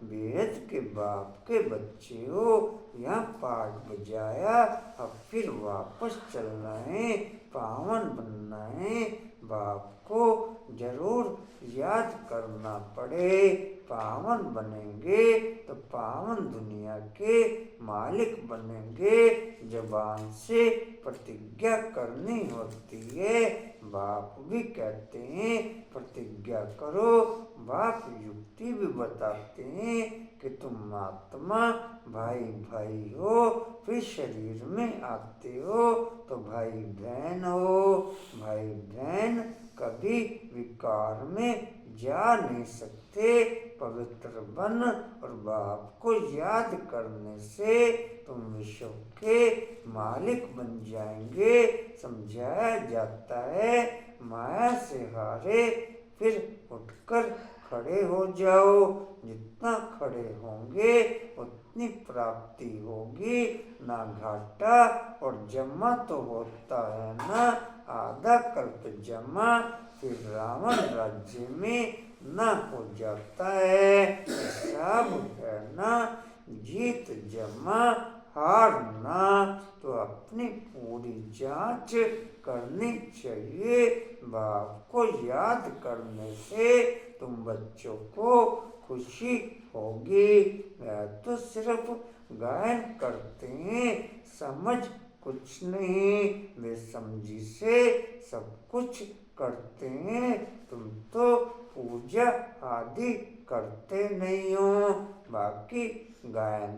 बेहद के बाप के बच्चे हो, यहाँ पाठ बजाया, अब फिर वापस चलना है, पावन बनना है। बाप को जरूर याद करना पड़े। पावन बनेंगे तो पावन दुनिया के मालिक बनेंगे। जबान से प्रतिज्ञा करनी होती है। बाप भी कहते हैं प्रतिज्ञा करो। बाप युक्ति भी बताते हैं कि तुम आत्मा भाई भाई हो, फिर शरीर में आते हो तो भाई बहन हो। भाई बहन कभी विकार में जा नहीं सकते। पवित्र बन और बाप को याद करने से तुम विश्व के मालिक बन जाएंगे। समझाया जाता है माया से हारे फिर उठकर खड़े हो जाओ। जितना खड़े होंगे उतनी प्राप्ति होगी। ना घाटा और जमा तो होता है ना आधा कल्प जमा, फिर रावण राज्य में ना हो जाता है। सब है ना जीत जमा हारना। तो अपनी पूरी जांच करनी चाहिए। बाप को याद करने से तुम बच्चों को खुशी होगी। वह तो सिर्फ गायन करते हैं, समझ कुछ नहीं। वे समझी से सब कुछ करते हैं। तुम तो पूजा आदि करते नहीं हो। बाकी गायन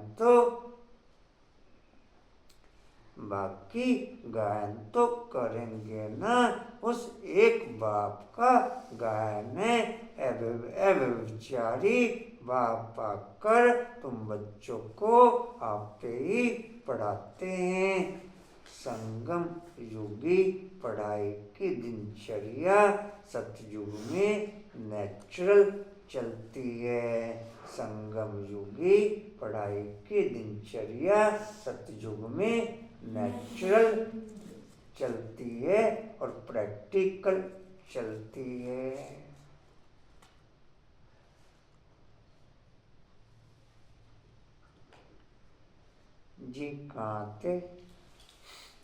तो करेंगे ना। उस एक बाप का गायन है। अव्यभिचारी बाप पाकर तुम बच्चों को आपे ही पढ़ाते हैं। संगम युगी पढ़ाई की दिनचर्या सतयुग में नेचुरल चलती है। संगम युगी पढ़ाई की दिनचर्या सतयुग में नेचुरल चलती है और प्रैक्टिकल चलती है। जी कहाँ थे?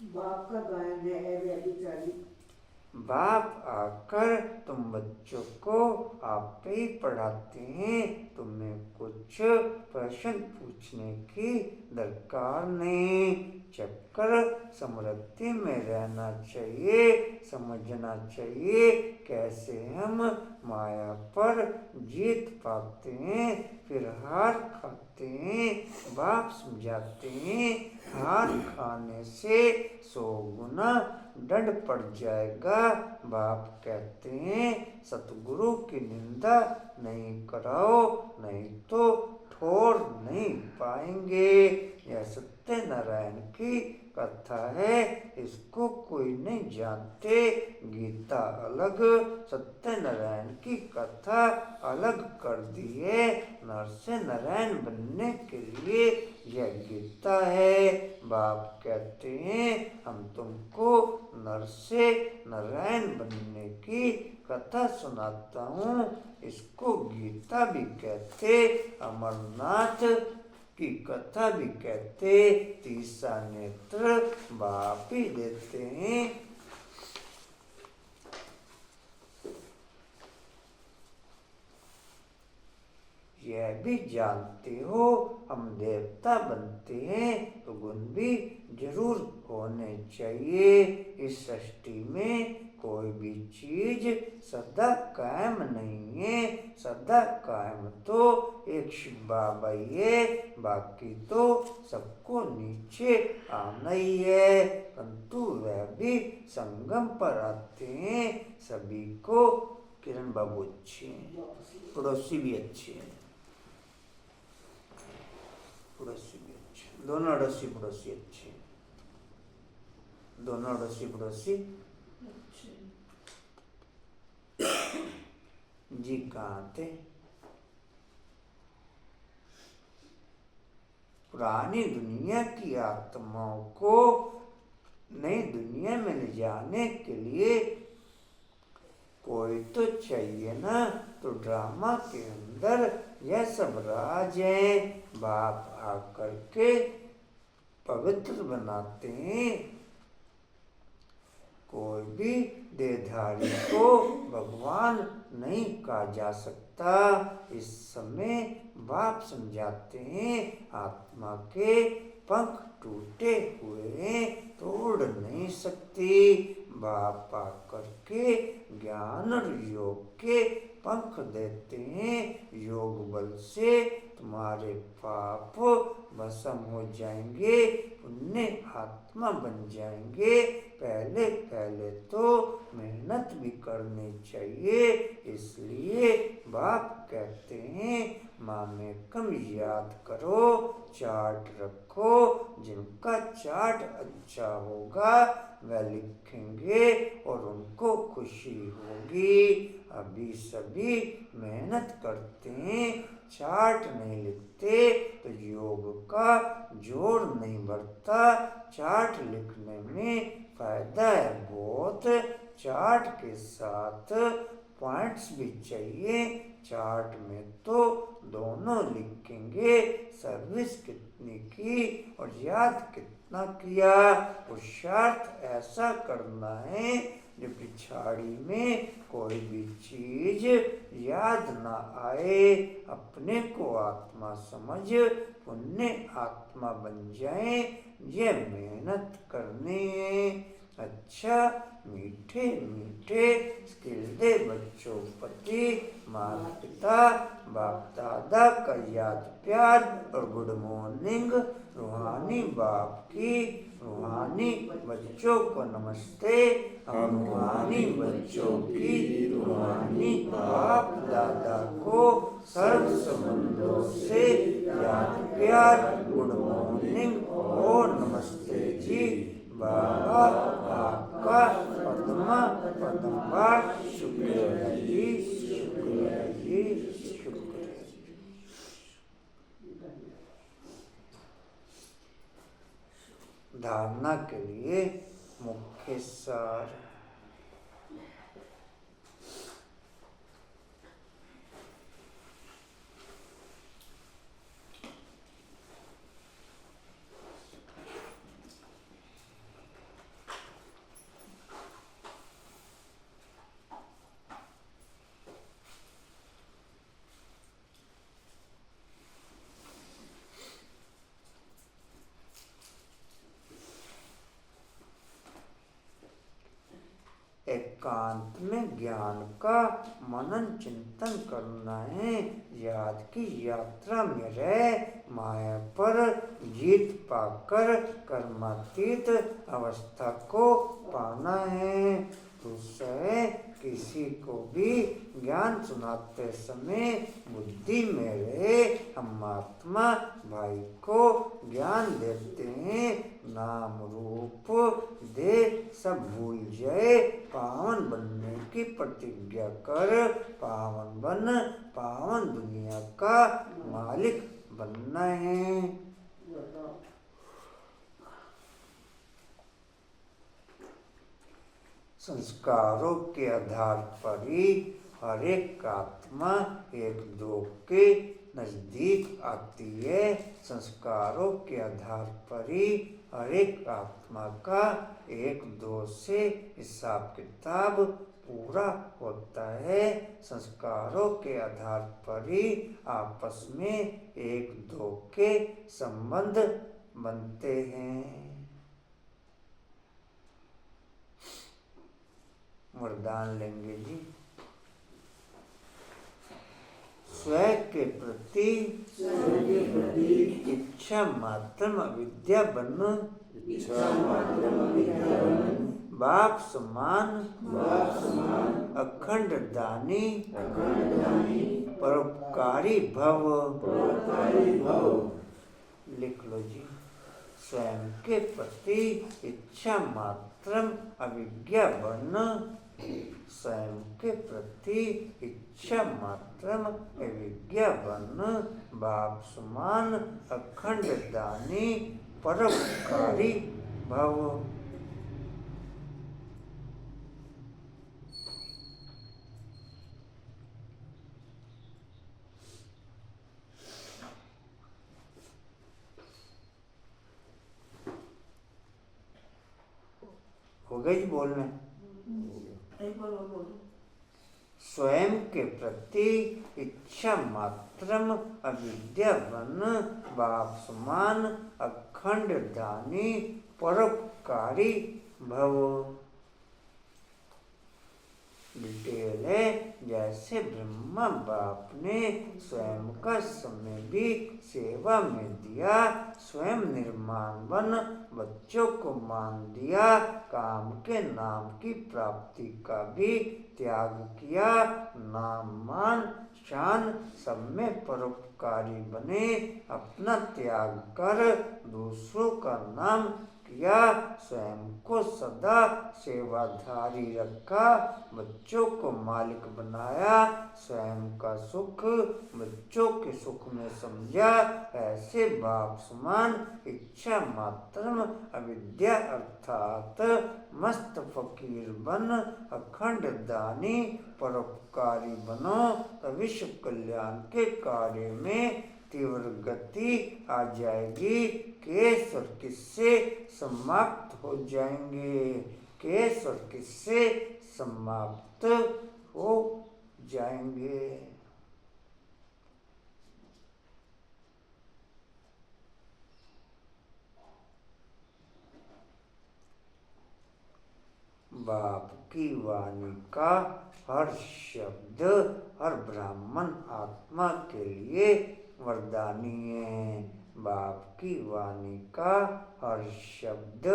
बाप का गायन है व्यभिचारी। बाप आकर तुम बच्चों को आप ही पढ़ाते हैं। तुम्हें कुछ प्रश्न पूछने की दरकार नहीं। चक्कर समृद्धि में रहना चाहिए। समझना चाहिए कैसे हम माया पर जीत पाते हैं, फिर हार खाते हैं। बाप समझाते हैं हार खाने से 100 गुना दंड पड़ जाएगा। बाप कहते हैं सतगुरु की निंदा नहीं कराओ, नहीं तो ठोर नहीं पाएंगे। यह सत्यनारायण की कथा है, इसको कोई नहीं जानते। गीता अलग, सत्यनारायण की कथा अलग कर दी है। नर से नारायण बनने के लिए यह गीता है। बाप कहते हैं हम तुमको नर से नारायण बनने की कथा सुनाता हूँ। इसको गीता भी कहते, अमरनाथ की कथा भी कहते। तीसरा नेत्र बाप ही देते हैं। यह भी जानते हो हम देवता बनते हैं तो गुण भी जरूर होने चाहिए। इस सृष्टि में कोई भी चीज सदा कायम नहीं है। सदा कायम तो एक शिव बाबा ही है, बाकी तो सबको नीचे आना ही है। परंतु वह भी संगम पर आते हैं। सभी को किरण बाबू अच्छे हैं, पड़ोसी भी अच्छे हैं, पड़ोसी भी अच्छे, दोनों अड़ोसी पड़ोसी अच्छे, दोनों अड़ोसी पड़ोसी जी कहाँ थे? पुरानी दुनिया की आत्माओं को नई दुनिया में ले जाने के लिए कोई तो चाहिए ना। तो ड्रामा के अंदर यह सब राज हैं, बाप आकर के पवित्र बनाते हैं। कोई भी देहधारी को भगवान नहीं कहा जा सकता। इस समय बाप समझाते हैं आत्मा के पंख टूटे हुए हैं, तोड़ नहीं सकती। बाप आकर के ज्ञान और योग के पंख देते हैं। योग बल से तुम्हारे पाप भस्म हो जाएंगे, पुण्य आत्मा बन जाएंगे। पहले पहले तो मेहनत भी करनी चाहिए। इसलिए बाप कहते हैं मामेकम याद करो, चार्ट रखो। जिनका चार्ट अच्छा होगा वह लिखेंगे और उनको खुशी होगी। अभी सभी मेहनत करते हैं, चार्ट नहीं लिखते तो योग का जोर नहीं बढ़ता। चार्ट लिखने में फायदा है बहुत। चार्ट के साथ पॉइंट्स भी चाहिए। चार्ट में तो दोनों लिखेंगे, सर्विस कितनी की और याद कितना किया। पुरुषार्थ ऐसा करना है जो पिछाड़ी में कोई भी चीज याद ना आए। अपने को आत्मा समझ पुण्य आत्मा बन जाए, ये मेहनत करनी है। अच्छा मीठे मीठे स्किल्दे बच्चों प्रति माता पिता बाप दादा का याद प्यार और गुड मॉर्निंग। रूहानी बाप की रूहानी बच्चों को नमस्ते। हम रूहानी बच्चों की रूहानी बाप दादा को सर्व संबंधों से याद प्यार, गुड मॉर्निंग और नमस्ते जी। बाबा आपका पद्मा पद्मवार शुक्रिया जी, शुक्रिया जी, शुक्रिया जी। धारणा के लिए मुख्य सार। एकांत में ज्ञान का मनन चिंतन करना है। याद की यात्रा में रह माया पर जीत पाकर कर्मातीत अवस्था को पाना है। दूसरे किसी को भी ज्ञान सुनाते समय बुद्धि में रहे हम आत्मा भाई को ज्ञान देते हैं। नाम रूप दे सब भूल जाए, पावन बनने की प्रतिज्ञा कर पावन बन, पावन दुनिया का मालिक बनना है। संस्कारों के आधार पर ही हर एक आत्मा एक दो के नजदीक आती है। संस्कारों के आधार पर ही हर एक आत्मा का एक दो से हिसाब किताब पूरा होता है। संस्कारों के आधार पर ही आपस में एक दो के संबंध बनते हैं। वरदान लेंगे जी। स्वयं के प्रति इच्छा मात्र अविद्या बन, बाप समान अखंड दानी परोपकारी भव। लिख लो जी। स्वयं के प्रति इच्छा मात्रम अविज्ञा बन, स्वयं के प्रति इच्छा मात्र विज्ञापन बाप समान अखंड दानी परोपकारी भव। हो गई बोलने। एक बार और बोलो। स्वयं के प्रति इच्छा मात्रम अविद्यावन बाप समान अखंड दानी परोपकारी भव। डिटेल है, जैसे ब्रह्मा बाप ने स्वयं का समय भी सेवा में दिया, स्वयं निर्माण बन बच्चों को मान दिया, काम के नाम की प्राप्ति का भी त्याग किया, नाम मान शान सब में परोपकारी बने, अपना त्याग कर दूसरों का नाम किया, स्वयं को सदा सेवाधारी रखा, बच्चों को मालिक बनाया, स्वयं का सुख बच्चों के सुख में समझा, ऐसे बाप समान इच्छा मात्रम अविद्या अर्थात मस्त फकीर बन अखंड दानी परोपकारी बनो, तो विश्व कल्याण के कार्य में तीव्र गति आ जाएगी। केस और किस्से समाप्त हो जाएंगे, केस और किस्से समाप्त हो जाएंगे। बाप की वाणी का हर शब्द हर ब्राह्मण आत्मा के लिए वरदानी है। बाप की वाणी का हर शब्द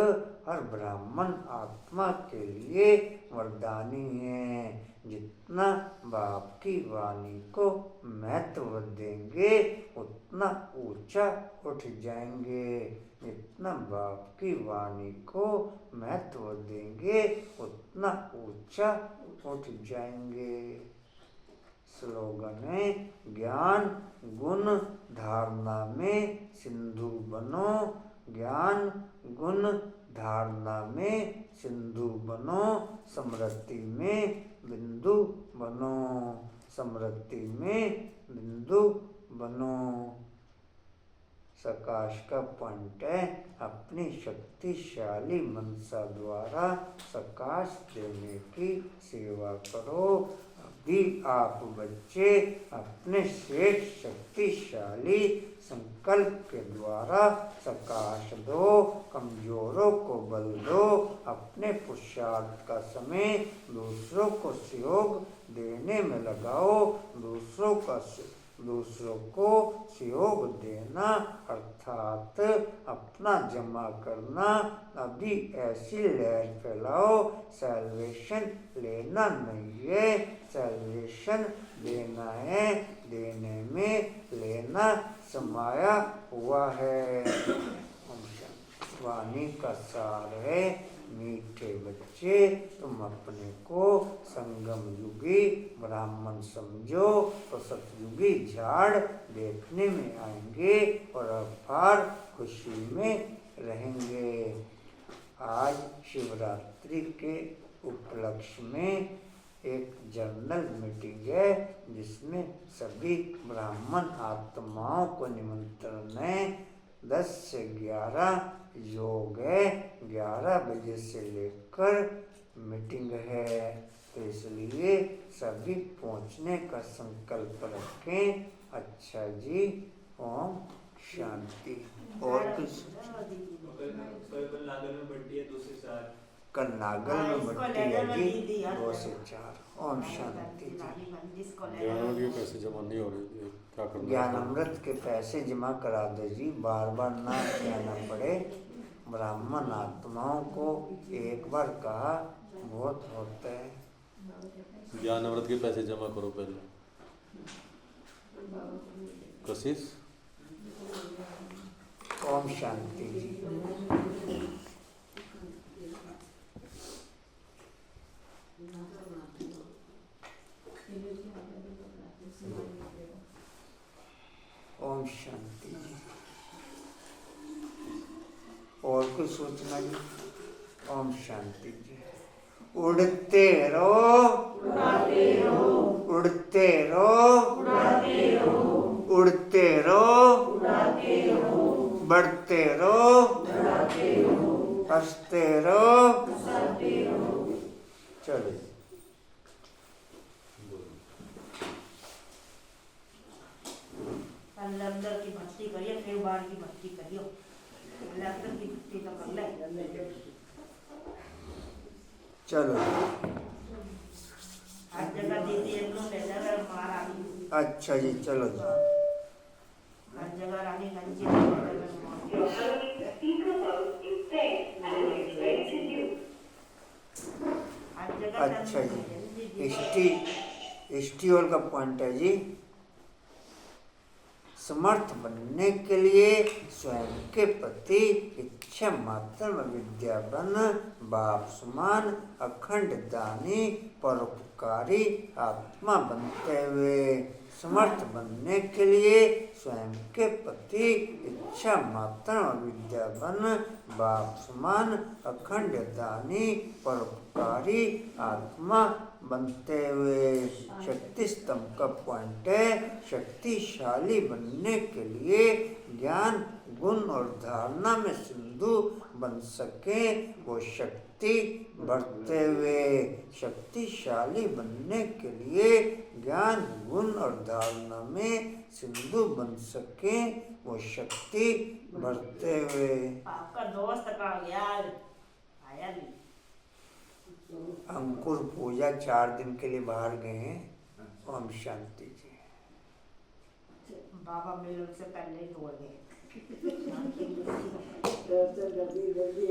हर ब्राह्मण आत्मा के लिए वरदानी है। जितना बाप की वाणी को महत्व देंगे उतना ऊंचा उठ जाएंगे, जितना बाप की वाणी को महत्व देंगे उतना ऊंचा उठ जाएंगे। स्लोगन है, ज्ञान गुण धारणा में सिंधु बनो, ज्ञान गुण धारणा में सिंधु बनो, समृद्धि में बिंदु बनो, समृद्धि में बिंदु बनो। सकाश का पॉइंट है, अपनी शक्तिशाली मनसा द्वारा सकाश देने की सेवा करो। अभी आप बच्चे अपने श्रेष्ठ शक्तिशाली संकल्प के द्वारा सकाश दो, कमजोरों को बल दो, अपने पुरुषार्थ का समय दूसरों को सहयोग देने में लगाओ। दूसरों को सहयोग देना अर्थात अपना जमा करना। अभी ऐसी लहर फैलाओ, सैल्वेशन लेना नहीं है, सैल्वेशन देना है, देने में लेना समाया हुआ है। वाणी का सार है, मीठे बच्चे तुम अपने को संगम युगी ब्राह्मण समझो तो सतयुगी झाड़ देखने में आएंगे और अपार खुशी में रहेंगे। आज शिवरात्रि के उपलक्ष्य में एक जर्नल मीटिंग है जिसमें सभी ब्राह्मण आत्माओं को निमंत्रण है। 10 से 11 योग है, 11 बजे से लेकर मीटिंग है, तो इसलिए सभी पहुंचने का संकल्प रखें। अच्छा जी, ओम शांति। और कुछ कल नागल में बट्टी है 2 से 4, कल नागल में बट्टी है जी 2 से 4। ओम शांति जी। ज्ञान के पैसे जमा नहीं हो रहे, क्या करना? ज्ञान अमृत के पैसे जमा करा दो जी, बार बार ना कहना पड़े। ब्राह्मण आत्माओं को एक बार कहा बहुत होता है। ज्ञान अमृत के पैसे जमा करो पहले। कशिश ओम शांति जी। शांति जी। और कुछ सोचना जी? ओम शांति जी। उड़ते रहो, उड़ते रहो, उड़ते रहो, बढ़ते रहो, हंसते रहो। चलो पहले अंदर की भक्ति करिए, फिर बाहर की भक्ति करियो। पहले अंदर की भक्ति तो कर ले। चलो हर जगह दीदी एक लोग ले जाकर महारानी। अच्छा जी, चलो जी। हर जगह रानी गंजी हर जगह अच्छा जी, एसटी ऑल का पॉइंट है जी, समर्थ बनने के लिए स्वयं के प्रति इच्छा मात्र विद्या बन, बाप समान अखंड दानी परोपकारी आत्मा बनते हुए। समर्थ बनने के लिए स्वयं के प्रति इच्छा मात्र विद्या बन, बाप समान अखंड दानी परोपकारी आत्मा बनते हुए। शक्ति स्तंभ का पॉइंट है, शक्तिशाली बनने के लिए ज्ञान गुण और धारणा में सिंधु बन सके वो शक्ति बढ़ते हुए। शक्तिशाली बनने के लिए ज्ञान गुण और धारणा में सिंधु बन सके वो शक्ति बढ़ते हुए। आपका दोस्त का यार आया नहीं। अंकुर पूजा 4 दिन के लिए बाहर गए हैं। ओम शांति जी। बाबा मिलने से पहले ही तोड़ गए। जल्दी जल्दी जल्दी